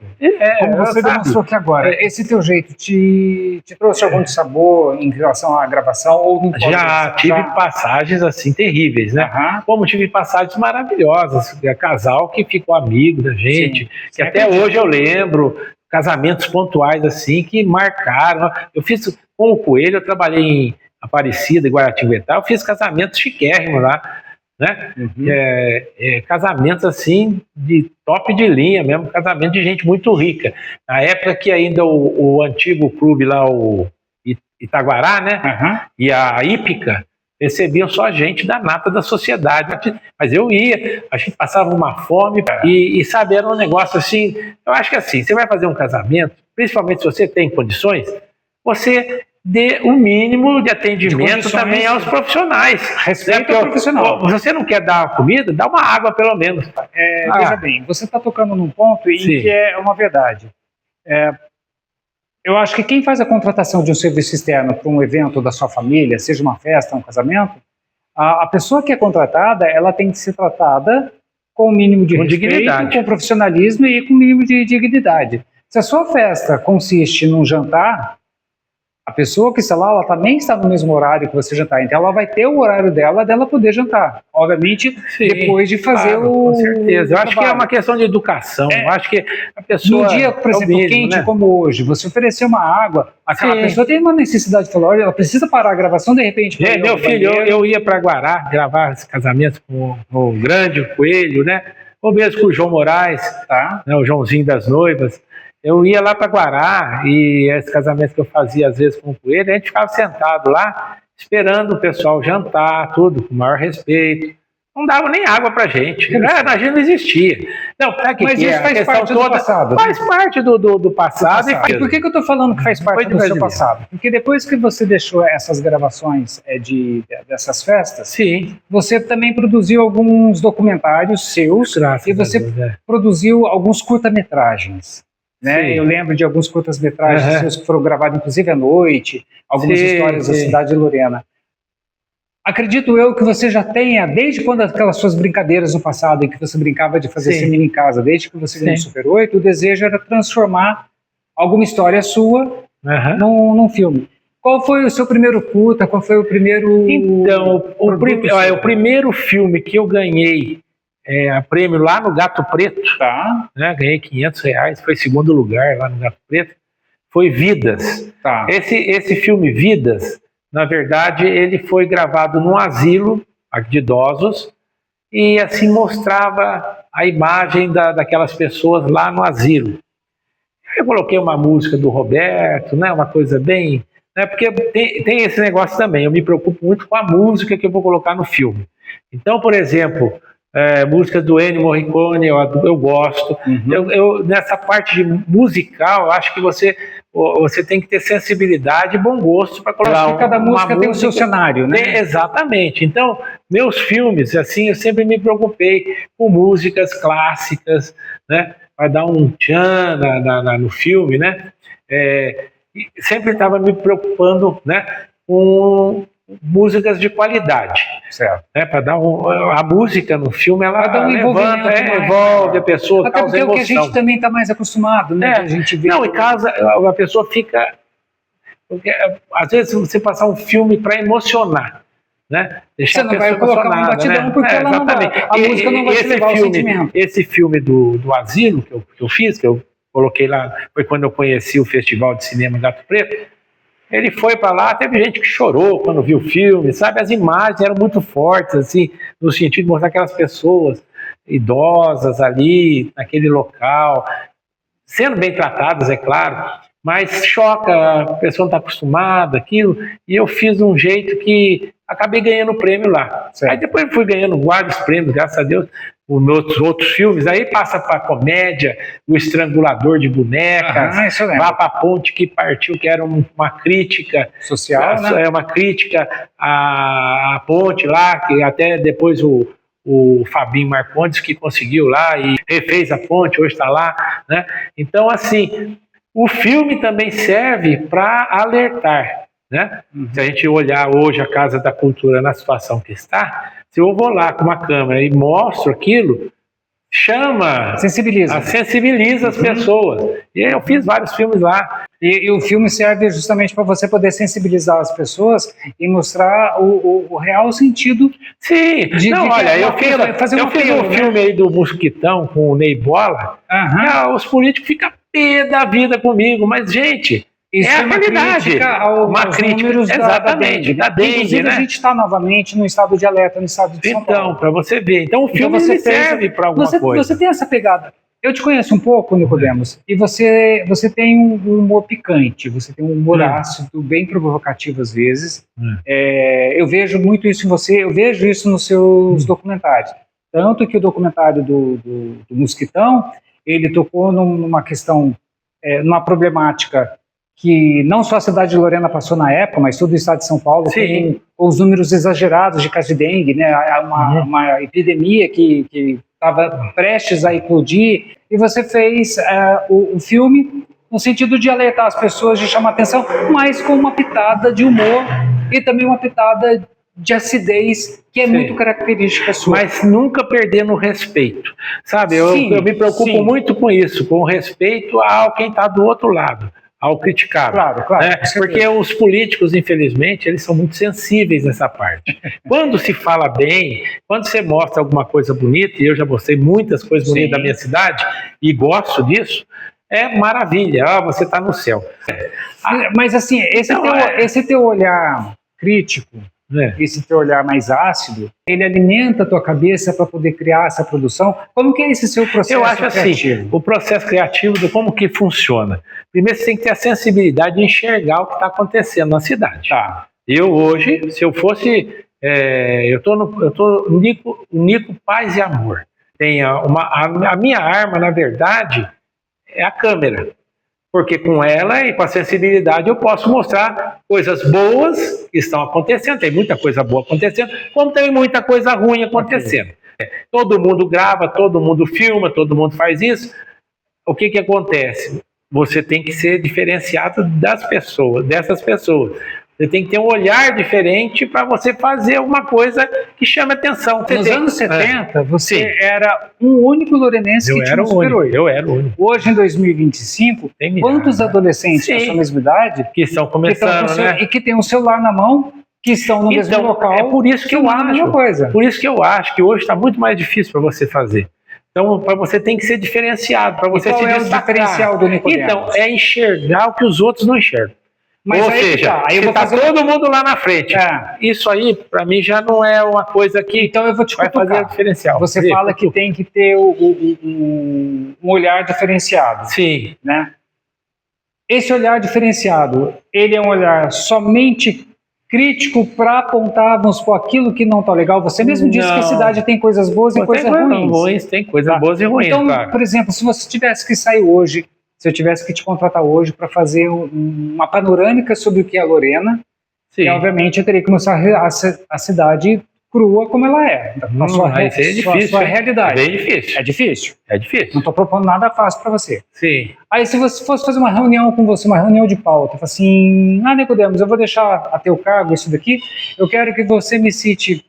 como você demonstrou aqui agora, esse teu jeito te trouxe algum sabor em relação à gravação? Ou não já tive passagens assim terríveis, né? Como tive passagens maravilhosas, casal que ficou amigo da gente, que até hoje eu lembro, casamentos pontuais assim que marcaram. Eu fiz com o Coelho, eu trabalhei em Aparecida, Guaratinguetá, eu fiz casamentos chiquérrimos lá, né? Casamentos assim de top de linha mesmo, casamento de gente muito rica. Na época que ainda o antigo clube lá, o Itaguará, né? E a Hípica recebiam só gente da nata da sociedade, mas eu ia, a gente passava uma fome e sabe, era um negócio assim. Eu acho que assim, você vai fazer um casamento, principalmente se você tem condições, você dê o mínimo de atendimento também aos profissionais. Respeito ao profissional. Se você não quer dar comida, dá uma água pelo menos. Veja bem, você está tocando num ponto em que é uma verdade. Eu acho que quem faz a contratação de um serviço externo para um evento da sua família, seja uma festa, um casamento, a pessoa que é contratada, ela tem que ser tratada com o mínimo de respeito, com profissionalismo e com o mínimo de dignidade. Se a sua festa consiste num jantar, a pessoa que está lá, ela também está no mesmo horário que você jantar, então ela vai ter o horário dela poder jantar, obviamente, depois de fazer com certeza. Eu acho que é uma questão de educação, eu acho que a pessoa... No dia, por exemplo, quente como hoje, você oferecer uma água, a pessoa tem uma necessidade de falar, olha, ela precisa parar a gravação, de repente... Meu filho, eu ia para Guará gravar esse casamento com o grande Coelho, né? Ou mesmo com o João Moraes, né? O Joãozinho das Noivas. Eu ia lá para Guará e esse casamento que eu fazia às vezes com o Coelho, a gente ficava sentado lá, esperando o pessoal jantar, tudo, com o maior respeito. não dava nem água pra gente. A gente não existia. Não, mas isso faz parte do passado. Faz parte do passado. E por que eu estou falando que faz parte do seu passado? Porque depois que você deixou essas gravações dessas festas, sim, você também produziu alguns documentários seus, e você produziu alguns curta-metragens. Né? Eu lembro de alguns curtas-metragens seus que foram gravados, inclusive à noite, algumas histórias da cidade de Lorena. Acredito eu que você já tenha, desde quando aquelas suas brincadeiras no passado, em que você brincava de fazer cinema em casa, desde que você ganhou o Super 8, o desejo era transformar alguma história sua num filme. Qual foi o seu primeiro curta? Qual foi o primeiro... Então, o primeiro filme que eu ganhei a prêmio lá no Gato Preto, né, ganhei R$500, foi segundo lugar lá no Gato Preto, foi Vidas. Esse filme Vidas, na verdade, ele foi gravado num asilo de idosos e assim mostrava a imagem daquelas pessoas lá no asilo. Eu coloquei uma música do Roberto, né, uma coisa bem... Né, porque tem esse negócio também, eu me preocupo muito com a música que eu vou colocar no filme. Então, por exemplo, músicas do Ennio Morricone eu gosto. Nessa parte de musical, acho que você tem que ter sensibilidade e bom gosto para colocar. Porque cada música tem o seu cenário, né? Exatamente. Então, meus filmes, assim, eu sempre me preocupei com músicas clássicas, né? Para dar um tchan no filme, né? Sempre estava me preocupando, né? Com músicas de qualidade, certo? Né? Para dar a música no filme, ela levanta, envolve a pessoa, até causa porque emoção. É o que a gente também está mais acostumado, né? A gente vê em casa a pessoa fica, porque, às vezes você passar um filme para emocionar, né? Deixar você não vai colocar uma batidão, né? Porque ela não vai, a música não vai te levar ao sentimento. Esse filme do asilo que eu fiz, que eu coloquei lá, foi quando eu conheci o Festival de Cinema Gato Preto. Ele foi para lá, teve gente que chorou quando viu o filme, sabe? As imagens eram muito fortes, assim, no sentido de mostrar aquelas pessoas idosas ali, naquele local, sendo bem tratadas, é claro, mas choca, a pessoa não está acostumada, aquilo, e eu fiz de um jeito que acabei ganhando o prêmio lá. Certo. Aí depois fui ganhando vários prêmios, graças a Deus, nos outros filmes, aí passa para a comédia, O Estrangulador de Bonecas, Vá para a Ponte que Partiu, que era uma crítica social, né? É uma crítica à ponte lá, que até depois o Fabinho Marcondes que conseguiu lá e refez a ponte, hoje está lá, né? Então, assim, o filme também serve para alertar, né? Se a gente olhar hoje a Casa da Cultura na situação que está, se eu vou lá com uma câmera e mostro aquilo, sensibiliza as pessoas. E eu fiz vários filmes lá. E o filme serve justamente para você poder sensibilizar as pessoas e mostrar o real sentido. Sim, eu fiz um filme aí do Mosquitão com o Ney Bola. Os políticos ficam pé da vida comigo, mas, gente... Isso é uma crítica aos números da dengue. Inclusive, né? A gente está novamente no estado de alerta, no estado de São Paulo. Então, para você ver. Então, o filme serve para alguma coisa. Você tem essa pegada. Eu te conheço um pouco, Nicodemos, e você tem um humor picante, você tem um humor ácido, bem provocativo às vezes. Eu vejo muito isso em você, eu vejo isso nos seus documentários. Tanto que o documentário do Mosquitão, ele tocou numa questão, numa problemática que não só a cidade de Lorena passou na época, mas todo o estado de São Paulo, com os números exagerados de casos de dengue, né? Uma epidemia que estava prestes a eclodir, e você fez o filme no sentido de alertar as pessoas, de chamar atenção, mas com uma pitada de humor e também uma pitada de acidez, que é muito característica sua. Mas nunca perdendo o respeito, sabe? Eu me preocupo muito com isso, com o respeito a quem está do outro lado, ao criticado. Claro. Né? Porque os políticos, infelizmente, eles são muito sensíveis nessa parte. Quando se fala bem, quando você mostra alguma coisa bonita, e eu já mostrei muitas coisas bonitas da minha cidade, e gosto disso, é maravilha, você está no céu. Mas assim, esse teu olhar crítico, esse teu olhar mais ácido, ele alimenta a tua cabeça para poder criar essa produção? Como que é esse seu processo criativo? Eu acho assim, o processo criativo, como que funciona? Primeiro você tem que ter a sensibilidade de enxergar o que está acontecendo na cidade. Eu hoje, se eu fosse eu tô no Nico Paz e Amor. Tem a minha arma, na verdade, é a câmera. Porque com ela e com a sensibilidade eu posso mostrar coisas boas que estão acontecendo. Tem muita coisa boa acontecendo, como tem muita coisa ruim acontecendo. Todo mundo grava, todo mundo filma, todo mundo faz isso. O que acontece? Você tem que ser diferenciado dessas pessoas. Você tem que ter um olhar diferente para você fazer uma coisa que chame atenção. Nos anos 70, você era um único lorenense que tinha um Super 8. Eu era o único. Hoje, em 2025, quantos adolescentes da sua mesma idade que estão começando, né? E que têm um celular na mão, que estão no mesmo local? É por isso que eu acho. Por isso que eu acho que hoje está muito mais difícil para você fazer. Então, para você tem que ser diferenciado, para você se destacar. Qual é o diferencial do Nicodemos? Então, é enxergar o que os outros não enxergam. Mas ou seja, aí eu tá todo mundo lá na frente. Isso aí, para mim, já não é uma coisa que então eu vou te vai fazer o diferencial. Você fala que tem que ter um olhar diferenciado. Sim. Né? Esse olhar diferenciado, ele é um olhar somente crítico para apontarmos por aquilo que não está legal? Você mesmo disse que a cidade tem coisas boas e coisas ruins. Tem coisas boas e ruins, então, claro. Por exemplo, se você tivesse que sair hoje, se eu tivesse que te contratar hoje para fazer uma panorâmica sobre o que é Lorena, e, obviamente eu teria que mostrar a cidade crua como ela é, a sua realidade. É bem difícil. É difícil? É difícil. Não estou propondo nada fácil para você. Sim. Aí se você fosse fazer uma reunião com você, uma reunião de pauta, fala assim, Nicodemos, eu vou deixar a teu cargo isso daqui, eu quero que você me cite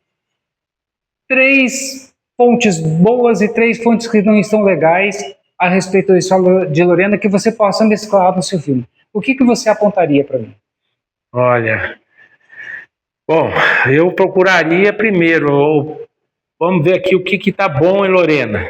3 fontes boas e 3 fontes que não estão legais a respeito da história de Lorena que você possa mesclar no seu filme. O que você apontaria para mim? Olha, bom, eu procuraria primeiro, vamos ver aqui o que está bom em Lorena.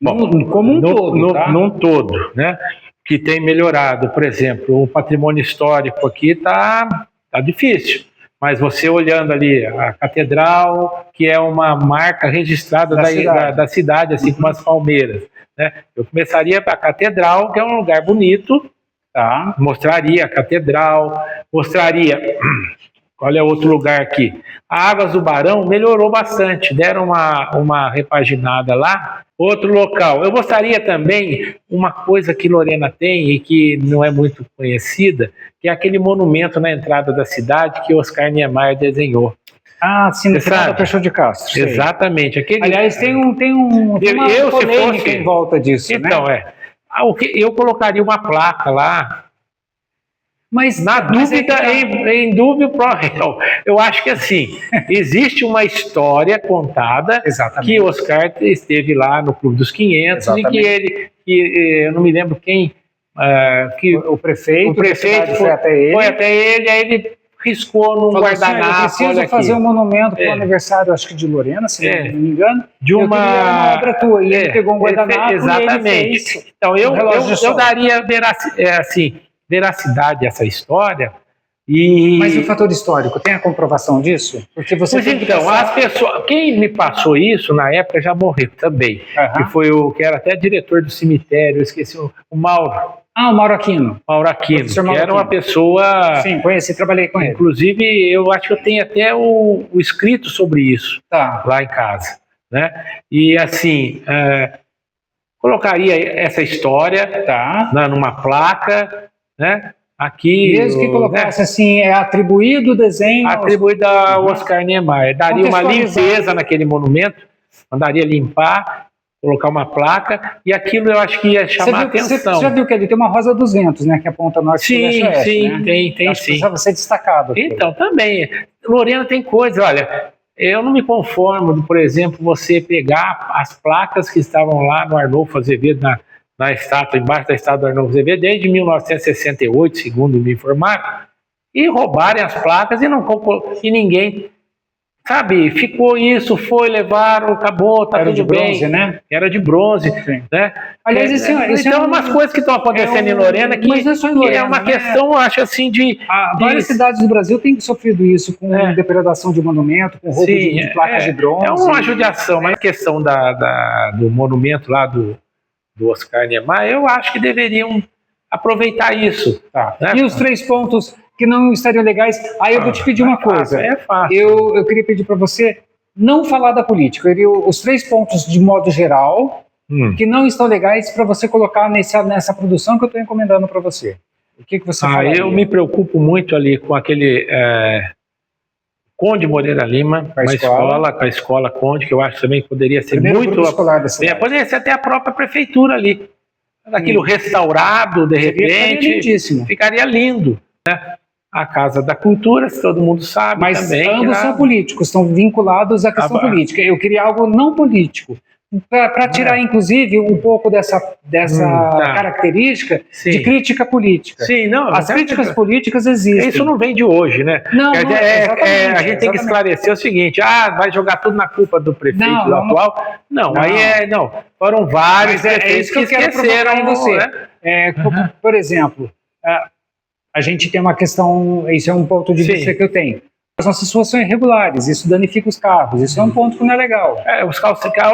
Bom, como um todo, tá? Num todo, né? Que tem melhorado. Por exemplo, o patrimônio histórico aqui está difícil. Mas você olhando ali a catedral, que é uma marca registrada da cidade, assim como as palmeiras. Né? Eu começaria a catedral, que é um lugar bonito, tá? Mostraria a catedral, mostraria... Olha outro lugar aqui. A Águas do Barão melhorou bastante, deram uma repaginada lá. Outro local. Eu gostaria também, uma coisa que Lorena tem e que não é muito conhecida, que é aquele monumento na entrada da cidade que Oscar Niemeyer desenhou. Sim, no final da Peixoto de Castro. Sei. Exatamente. Aliás, tem uma polêmica em volta disso, então, né? Eu colocaria uma placa lá. Mas na dúvida, em dúvida pro réu. Eu acho que assim, existe uma história contada que Oscar esteve lá no Clube dos 500 e que eu não me lembro quem, que o prefeito foi até ele, aí ele riscou num guardanapo. Assim, eu preciso fazer um monumento para o aniversário, acho que de Lorena, se não me engano, de uma obra tua, e ele pegou um guardanapo exatamente. E ele fez então eu daria veracidade a essa história. Mas o fator histórico, tem a comprovação disso? Porque você as pessoas, quem me passou isso na época já morreu também, que foi que era até diretor do cemitério, eu esqueci, o Mauro. O Mauro Aquino. Que era uma pessoa... Sim, conheci, trabalhei com ele. Inclusive, eu acho que eu tenho até o escrito sobre isso lá em casa. Né? E assim, colocaria essa história numa placa, né? Aqui, mesmo que colocasse assim, é atribuído o desenho... Atribuído ao Oscar Niemeyer. Daria uma limpeza naquele monumento, mandaria limpar, colocar uma placa, e aquilo eu acho que ia chamar atenção. Você já viu que ali tem uma Rosa dos Ventos, né? Que aponta norte e oeste, sim, né? tem sim. Precisava ser destacado. Então, também. Lorena tem coisa, olha... Eu não me conformo, por exemplo, você pegar as placas que estavam lá no Arnolfo Azevedo, na estátua, embaixo da estátua do Arnolfo Azevedo, desde 1968, segundo me informaram, e roubarem as placas e ninguém, sabe, ficou isso, levaram, acabou, tá tudo bem. Era de bronze, né? Era de bronze, né? Aliás, então, umas coisas que estão acontecendo em Lorena, que é uma questão, eu acho assim, várias cidades do Brasil têm sofrido isso, com depredação de monumento, com roubo de placas de bronze. É uma judiação, mas a questão do monumento lá do Oscar Niemeyer, eu acho que deveriam aproveitar isso. Né? E os 3 pontos que não estariam legais. Aí eu vou te pedir uma coisa. É fácil. Eu queria pedir para você não falar da política. Eu queria os 3 pontos de modo geral que não estão legais para você colocar nessa produção que eu estou encomendando para você. O que você falaria? Eu me preocupo muito ali com aquele Conde Moreira Lima, com a escola Conde, que eu acho também que poderia ser muito escolar da cidade. Poderia ser até a própria prefeitura ali. Aquilo restaurado, de repente, ficaria lindo, né? A Casa da Cultura, se todo mundo sabe. Mas também, ambos são políticos, estão vinculados à questão política. Eu queria algo não político, para tirar, inclusive, um pouco dessa característica de crítica política. Sim, não, as críticas políticas existem. Isso não vem de hoje, né? Não, a gente tem que esclarecer o seguinte: vai jogar tudo na culpa do prefeito atual. Não, foram vários prefeitos que esqueceram em você. Né? Por exemplo, a gente tem uma questão, isso é um ponto de vista que eu tenho. As nossas ruas são irregulares, isso danifica os carros, isso é um ponto que não é legal.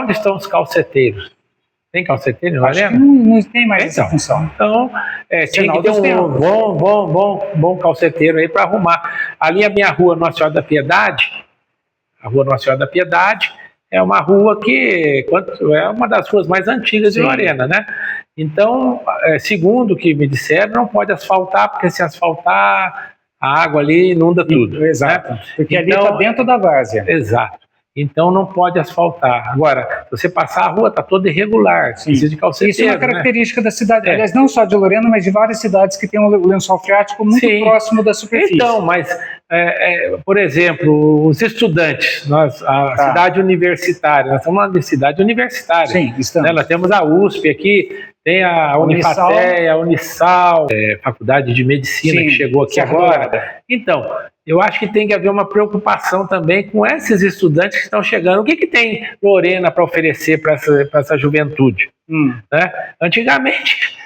Onde estão os calceteiros? Tem calceteiro, não é? Não tem mais essa função. Então, tinha que ter um bom calceteiro aí para arrumar. Ali a minha rua Nossa Senhora da Piedade, a rua Nossa Senhora da Piedade, é uma rua que é uma das ruas mais antigas de Lorena, né? Então, segundo o que me disseram, não pode asfaltar, porque se asfaltar, a água ali inunda tudo. Exato, né? Porque ali está dentro da várzea. Exato. Então não pode asfaltar. Agora, se você passar a rua, está toda irregular, precisa de calceteiro. Isso é uma característica da cidade, aliás, não só de Lorena, mas de várias cidades que têm um lençol freático muito próximo da superfície. Então, mas, por exemplo, os estudantes, a cidade universitária, nós estamos na cidade universitária. Sim, estamos. Né? Nós temos a USP aqui, tem a Unifaté, a Unisal, Faculdade de Medicina, que chegou aqui agora. Então, eu acho que tem que haver uma preocupação também com esses estudantes que estão chegando. O que tem Lorena para oferecer para essa juventude? Né? Antigamente,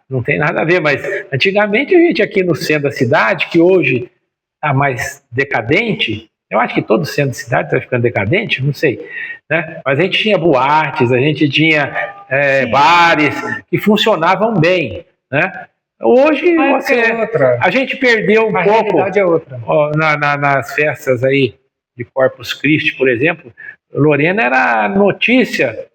não tem nada a ver, mas antigamente a gente aqui no centro da cidade, que hoje está mais decadente, eu acho que todo centro da cidade está ficando decadente, não sei, né? Mas a gente tinha boates, a gente tinha bares que funcionavam bem, né? Hoje a gente perdeu um pouco. A realidade é outra. Nas festas aí de Corpus Christi, por exemplo, Lorena era notícia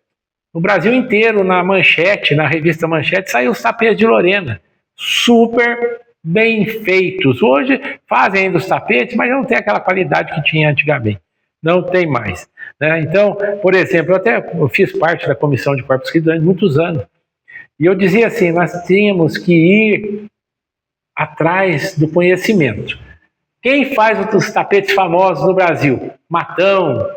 no Brasil inteiro, na Manchete, na revista Manchete, saiu os tapetes de Lorena, super bem feitos. Hoje fazem ainda os tapetes, mas não tem aquela qualidade que tinha antigamente. Não tem mais. Né? Então, por exemplo, eu fiz parte da comissão de Corpus Christi durante muitos anos. E eu dizia assim, nós tínhamos que ir atrás do conhecimento. Quem faz os tapetes famosos no Brasil? Matão,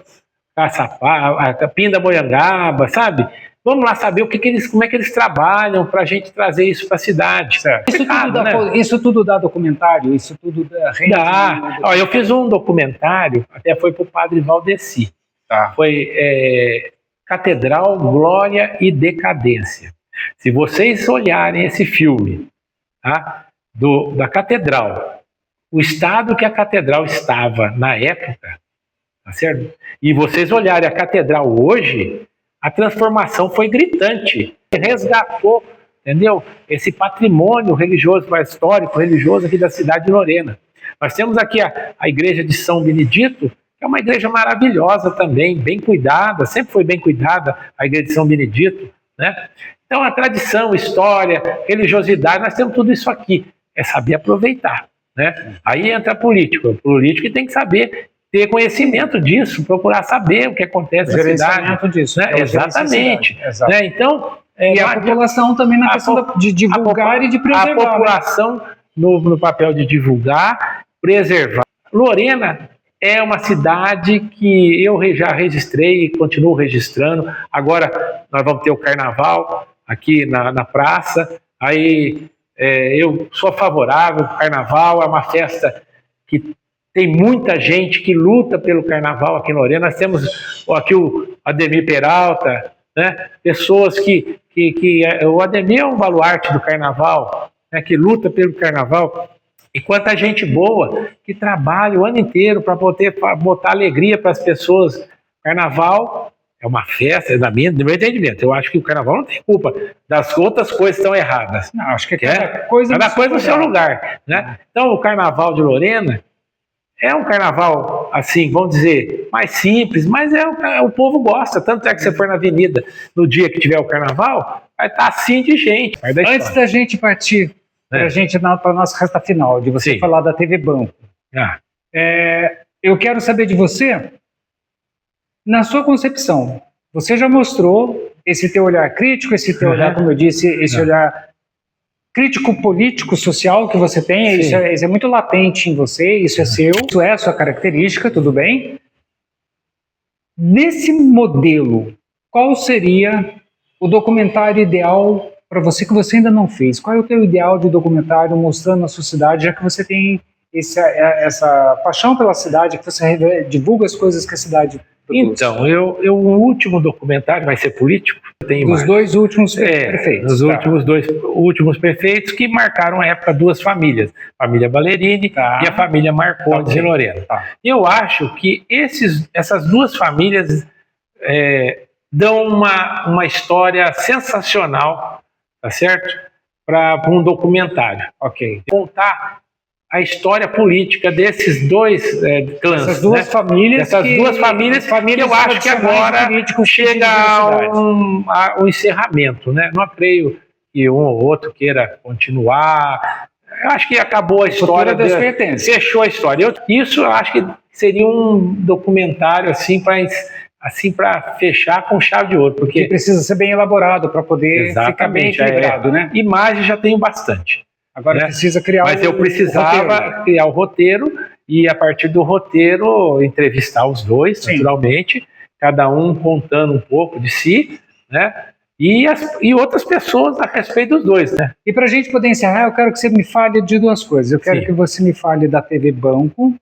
Caçapá, Pindamonhangaba, sabe? Vamos lá saber como é que eles trabalham para a gente trazer isso para a cidade. Isso tudo dá documentário? Isso tudo dá? Eu fiz um documentário, até foi para o Padre Valdeci. Foi Catedral, Glória e Decadência. Se vocês olharem esse filme, da catedral, o estado que a catedral estava na época, tá certo? E vocês olharem a catedral hoje, a transformação foi gritante. Resgatou, entendeu? Esse patrimônio religioso, histórico, religioso aqui da cidade de Lorena. Nós temos aqui a igreja de São Benedito, que é uma igreja maravilhosa também, bem cuidada, sempre foi bem cuidada a igreja de São Benedito, né? Então, a tradição, história, religiosidade, nós temos tudo isso aqui. É saber aproveitar, né? Aí entra político. O político tem que saber ter conhecimento disso, procurar saber o que acontece na cidade. Disso, né? Exatamente. Né? Então, e a população também na questão de divulgar e de preservar. A população no papel de divulgar, preservar. Lorena é uma cidade que eu já registrei e continuo registrando. Agora nós vamos ter o carnaval aqui na praça. Aí eu sou favorável ao carnaval, é uma festa que tem muita gente que luta pelo carnaval aqui em Lorena. Nós temos aqui o Ademir Peralta, né? Pessoas que o Ademir é um baluarte do carnaval, né? Que luta pelo carnaval. E quanta gente boa que trabalha o ano inteiro para poder botar alegria para as pessoas. Carnaval é uma festa, no meu entendimento. Eu acho que o carnaval não tem culpa das outras coisas que estão erradas. Não, acho que cada coisa no seu lugar. Né? Então, o carnaval de Lorena é um carnaval, assim, vamos dizer, mais simples, mas o povo gosta. Tanto é que você for na avenida no dia que tiver o carnaval, vai estar assim de gente. Antes da gente partir para a nossa reta final, de você falar da TV Banco, eu quero saber de você, na sua concepção, você já mostrou esse teu olhar crítico, esse teu olhar, como eu disse, esse olhar crítico, político, social que você tem, isso é muito latente em você, isso é seu, isso é a sua característica, tudo bem? Nesse modelo, qual seria o documentário ideal para você que você ainda não fez? Qual é o teu ideal de documentário mostrando a sua cidade, já que você tem essa paixão pela cidade, que você divulga as coisas que a cidade produz? Então, o último documentário vai ser político. Dos dois últimos prefeitos. Os últimos prefeitos que marcaram a época duas famílias, a família Ballerini e a família Marcondes em Lorena. Eu acho que essas duas famílias dão uma história sensacional, tá certo? Para um documentário. Ok. Contar a história política desses dois clãs. Essas duas famílias. Que eu acho que agora chega ao encerramento. Né? Não creio que um ou outro queira continuar. Eu acho que acabou a história. Fechou a história. Isso eu acho que seria um documentário assim para fechar com chave de ouro. Porque precisa ser bem elaborado para poder ficar bem equilibrado. Né? Imagem já tenho bastante. Agora precisa criar Mas eu precisava criar o roteiro e, a partir do roteiro, entrevistar os dois, naturalmente, cada um contando um pouco de si, né? E outras pessoas a respeito dos dois, né? E para a gente poder encerrar, eu quero que você me fale de duas coisas. Eu quero que você me fale da TV Banco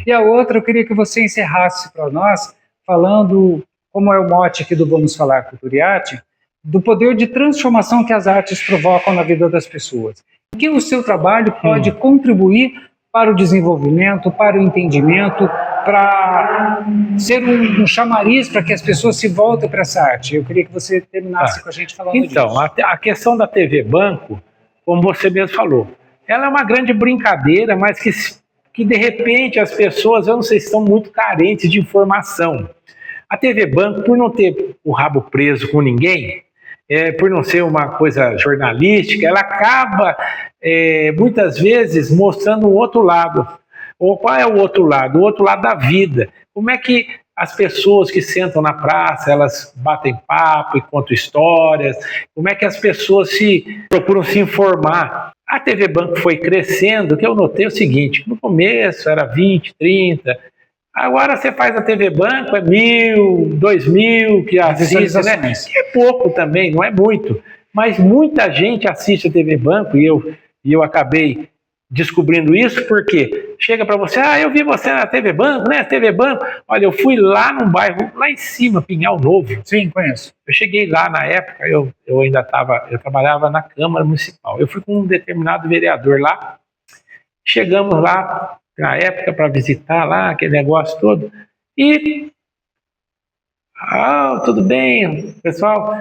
e a outra eu queria que você encerrasse para nós falando, como é o mote aqui do Vamos Falar Cultura e Arte, do poder de transformação que as artes provocam na vida das pessoas. O que o seu trabalho pode contribuir para o desenvolvimento, para o entendimento, para ser um chamariz para que as pessoas se voltem para essa arte? Eu queria que você terminasse com a gente falando disso. Então, a questão da TV Banco, como você mesmo falou, ela é uma grande brincadeira, mas que de repente as pessoas, eu não sei se estão muito carentes de informação. A TV Banco, por não ter o rabo preso com ninguém, por não ser uma coisa jornalística, ela acaba muitas vezes mostrando o outro lado. Ou qual é o outro lado? O outro lado da vida. Como é que as pessoas que sentam na praça, elas batem papo e contam histórias? Como é que as pessoas procuram se informar? A TV Banco foi crescendo, que eu notei o seguinte, no começo era 20, 30... Agora você faz a TV Banco, 1.000, 2.000 que assiste, né? Que é pouco também, não é muito. Mas muita gente assiste a TV Banco e eu acabei descobrindo isso porque chega para você, eu vi você na TV Banco, né? TV Banco. Olha, eu fui lá num bairro, lá em cima, Pinhal Novo. Sim, conheço. Eu cheguei lá na época, eu trabalhava na Câmara Municipal. Eu fui com um determinado vereador lá, chegamos lá na época para visitar lá, aquele negócio todo, e tudo bem, pessoal,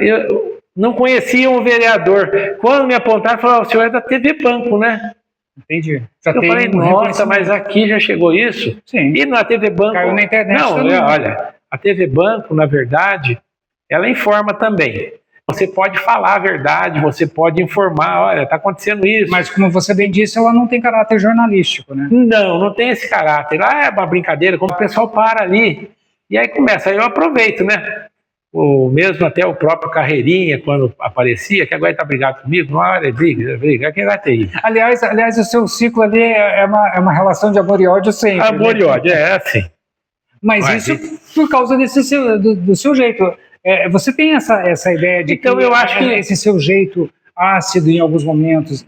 eu não conhecia um vereador, quando me apontaram, falaram, o senhor é da TV Banco, né? Entendi. Eu falei, nossa, mas aqui já chegou isso? Sim. E na TV Banco... Caiu na internet também. Olha, a TV Banco, na verdade, ela informa também. Você pode falar a verdade, você pode informar, olha, está acontecendo isso. Mas como você bem disse, ela não tem caráter jornalístico, né? Não tem esse caráter. É uma brincadeira, como o pessoal para ali. E aí começa, aí eu aproveito, né? Mesmo até o próprio Carreirinha, quando aparecia, que agora está brigado comigo, olha, briga, quem vai ter isso? Aliás, o seu ciclo ali é uma relação de amor e ódio sempre. Amor e ódio, assim. Mas isso por causa do seu jeito. Você tem essa ideia de então, eu acho que esse seu jeito ácido em alguns momentos,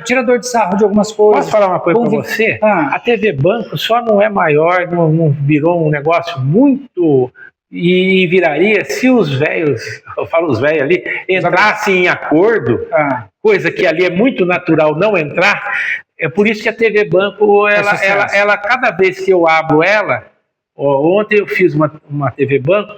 tira dor de sarro de algumas coisas. Posso falar uma coisa para você? A TV Banco só não é maior, não virou um negócio muito... E viraria se os velhos, eu falo os velhos ali, entrassem em acordo, coisa que ali é muito natural não entrar. É por isso que a TV Banco, ela cada vez que eu abro ela Ontem eu fiz uma TV Banco.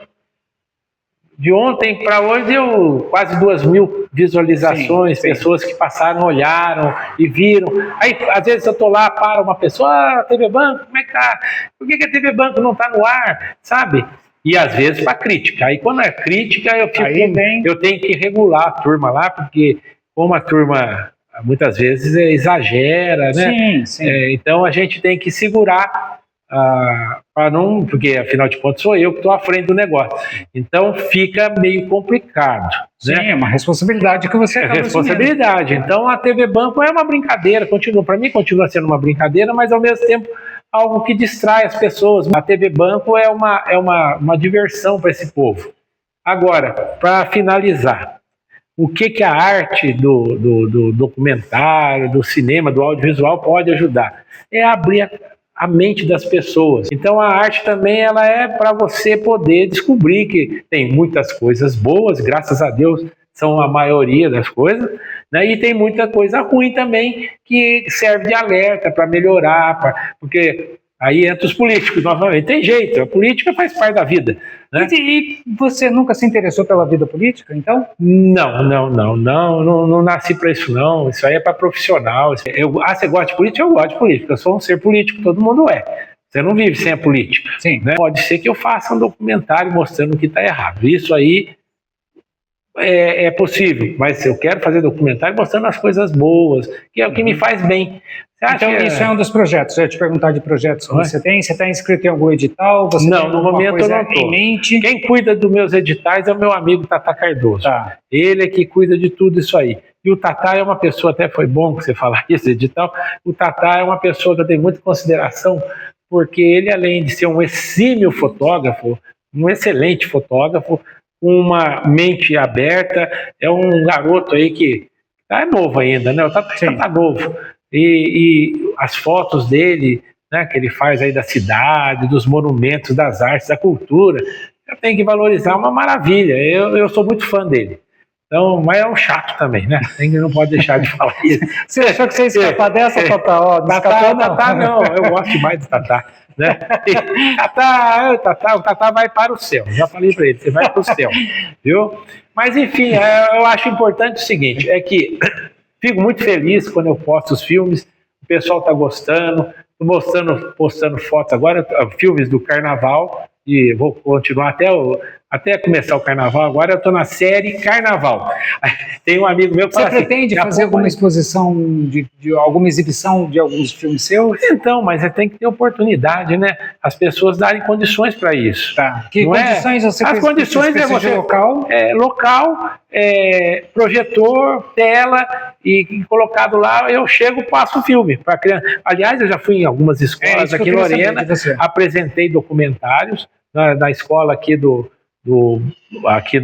De ontem para hoje deu quase 2.000 visualizações, sim. Pessoas que passaram, olharam e viram. Aí, às vezes eu estou lá, para uma pessoa, TV Banco, como é que tá? Por que a TV Banco não está no ar? Sabe? E às vezes para crítica. Aí quando é crítica, eu tenho que regular a turma lá, porque como a turma muitas vezes exagera, né? Sim, sim. Então a gente tem que segurar. Para não, porque afinal de contas sou eu que estou à frente do negócio, então fica meio complicado. Sim, né? É uma responsabilidade que você acaba responsabilidade. Assumindo. Então a TV Banco é uma brincadeira, para mim continua sendo uma brincadeira, mas ao mesmo tempo algo que distrai as pessoas. A TV Banco é uma diversão para esse povo. Agora, para finalizar, o que a arte do documentário, do cinema, do audiovisual pode ajudar? É abrir a mente das pessoas. Então a arte também ela é para você poder descobrir que tem muitas coisas boas, graças a Deus são a maioria das coisas, né? E tem muita coisa ruim também que serve de alerta para melhorar, porque aí entra os políticos novamente. Tem jeito, a política faz parte da vida. Né? E você nunca se interessou pela vida política, então? Não nasci para isso não. Isso aí é para profissional. Você gosta de política? Eu gosto de política. Eu sou um ser político, todo mundo é. Você não vive sem a política. Sim. Né? Pode ser que eu faça um documentário mostrando o que está errado. Isso aí é possível, mas eu quero fazer documentário mostrando as coisas boas, que é o que me faz bem. Então isso é um dos projetos. Eu ia te perguntar de projetos que você tem. Você está inscrito em algum edital? Você não, no momento eu não estou. Quem cuida dos meus editais é o meu amigo Tata Cardoso. Tá. Ele é que cuida de tudo isso aí. E o Tata é uma pessoa, até foi bom que você falar isso, edital, o Tata é uma pessoa que eu tenho muita consideração, porque ele, além de ser um exímio fotógrafo, um excelente fotógrafo, uma mente aberta, é um garoto aí que é novo ainda, né? O Tata tá novo. E as fotos dele, né, que ele faz aí da cidade, dos monumentos, das artes, da cultura, eu tenho que valorizar, uma maravilha. Eu sou muito fã dele. Então, mas é um chato também, né? Não pode deixar de falar isso. Você achou que você ia escapar dessa, Tata? Tata, não. Eu gosto demais do Tata. Né? O Tata vai para o céu. Já falei para ele, você vai para o céu. Viu? Mas, enfim, eu acho importante o seguinte, é que fico muito feliz quando eu posto os filmes, o pessoal está gostando, estou postando fotos agora, filmes do Carnaval, e vou continuar até começar o Carnaval. Agora eu estou na série Carnaval. Tem um amigo meu que fala assim... Você pretende fazer alguma exposição, de alguma exibição de alguns filmes seus? Então, mas você tem que ter oportunidade, né? As pessoas darem condições para isso. Tá. Que condições você precisa? As condições é você... Local, projetor, tela, e colocado lá, eu chego e passo o filme para criança. Aliás, eu já fui em algumas escolas aqui em Lorena, apresentei documentários na escola aqui do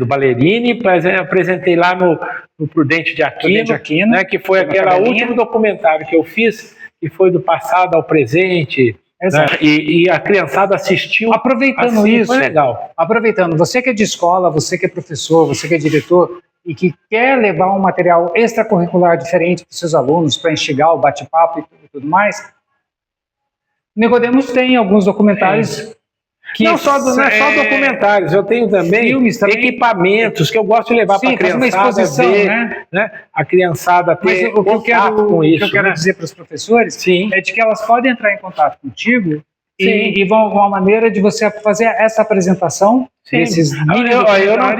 Ballerini, apresentei lá no Prudente de Aquino, né, que foi aquele último documentário que eu fiz, que foi do passado ao presente, né, e a criançada assistiu. Aproveitando assim, isso, foi legal. Aproveitando, você que é de escola, você que é professor, você que é diretor, e que quer levar um material extracurricular diferente para os seus alunos, para instigar o bate-papo e tudo mais, Nicodemos tem alguns documentários... Não é só documentários, eu tenho também equipamentos que eu gosto de levar para a criançada ver, né? A criançada ter contato com isso. O que eu quero dizer para os professores é de que elas podem entrar em contato contigo e vão uma maneira de você fazer essa apresentação. Desses eu não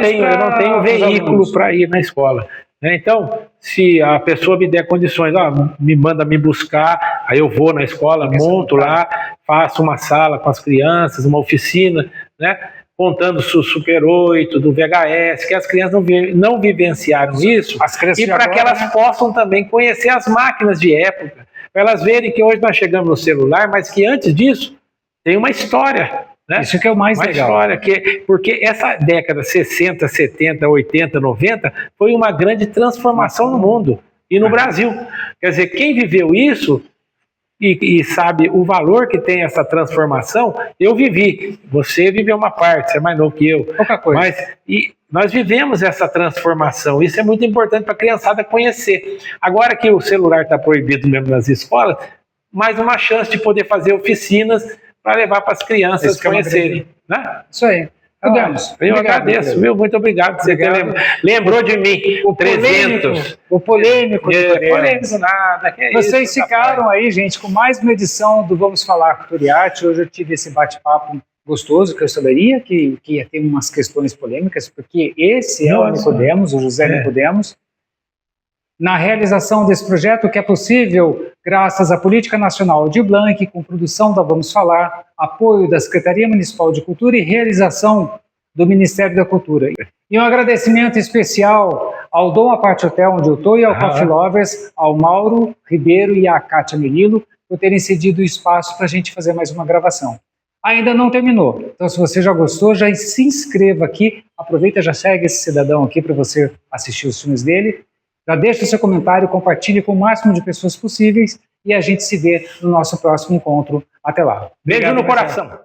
tenho veículo para ir na escola. Então, se a pessoa me der condições, me manda me buscar, aí eu vou na escola, monto lá, faço uma sala com as crianças, uma oficina, né, contando o Super 8, do VHS, que as crianças não vivenciaram isso, e para que elas possam também conhecer as máquinas de época, para elas verem que hoje nós chegamos no celular, mas que antes disso tem uma história. Né? Isso que é o mais legal. História, porque essa década 60, 70, 80, 90 foi uma grande transformação no mundo e no Brasil. Quer dizer, quem viveu isso e sabe o valor que tem essa transformação, eu vivi. Você viveu uma parte, você é mais novo que eu. Pouca coisa. Mas nós vivemos essa transformação. Isso é muito importante para a criançada conhecer. Agora que o celular está proibido mesmo nas escolas, mais uma chance de poder fazer oficinas para levar para as crianças Isso que é uma conhecerem. Né? Isso aí. Podemos. Eu agradeço, viu? Muito obrigado por você ter lembrou de mim. O 300. O polêmico. Polêmico nada. Que é Vocês isso, ficaram rapaz. aí, gente, com mais uma edição do Vamos Falar Cultura e Arte. Hoje eu tive esse bate-papo gostoso, que eu saberia que ia ter umas questões polêmicas, porque esse é o Nicodemos, o José Nicodemos. Na realização desse projeto, que é possível graças à Política Nacional Aldir Blanc, com produção da Vamos Falar, apoio da Secretaria Municipal de Cultura e realização do Ministério da Cultura. E um agradecimento especial ao Dom Aparte Hotel, onde eu estou, e ao Coffee Lovers, ao Mauro Ribeiro e à Kátia Melilo, por terem cedido o espaço para a gente fazer mais uma gravação. Ainda não terminou, então se você já gostou, já se inscreva aqui, aproveita, já segue esse cidadão aqui para você assistir os filmes dele. Já deixa o seu comentário, compartilhe com o máximo de pessoas possíveis e a gente se vê no nosso próximo encontro. Até lá. Beijo no coração.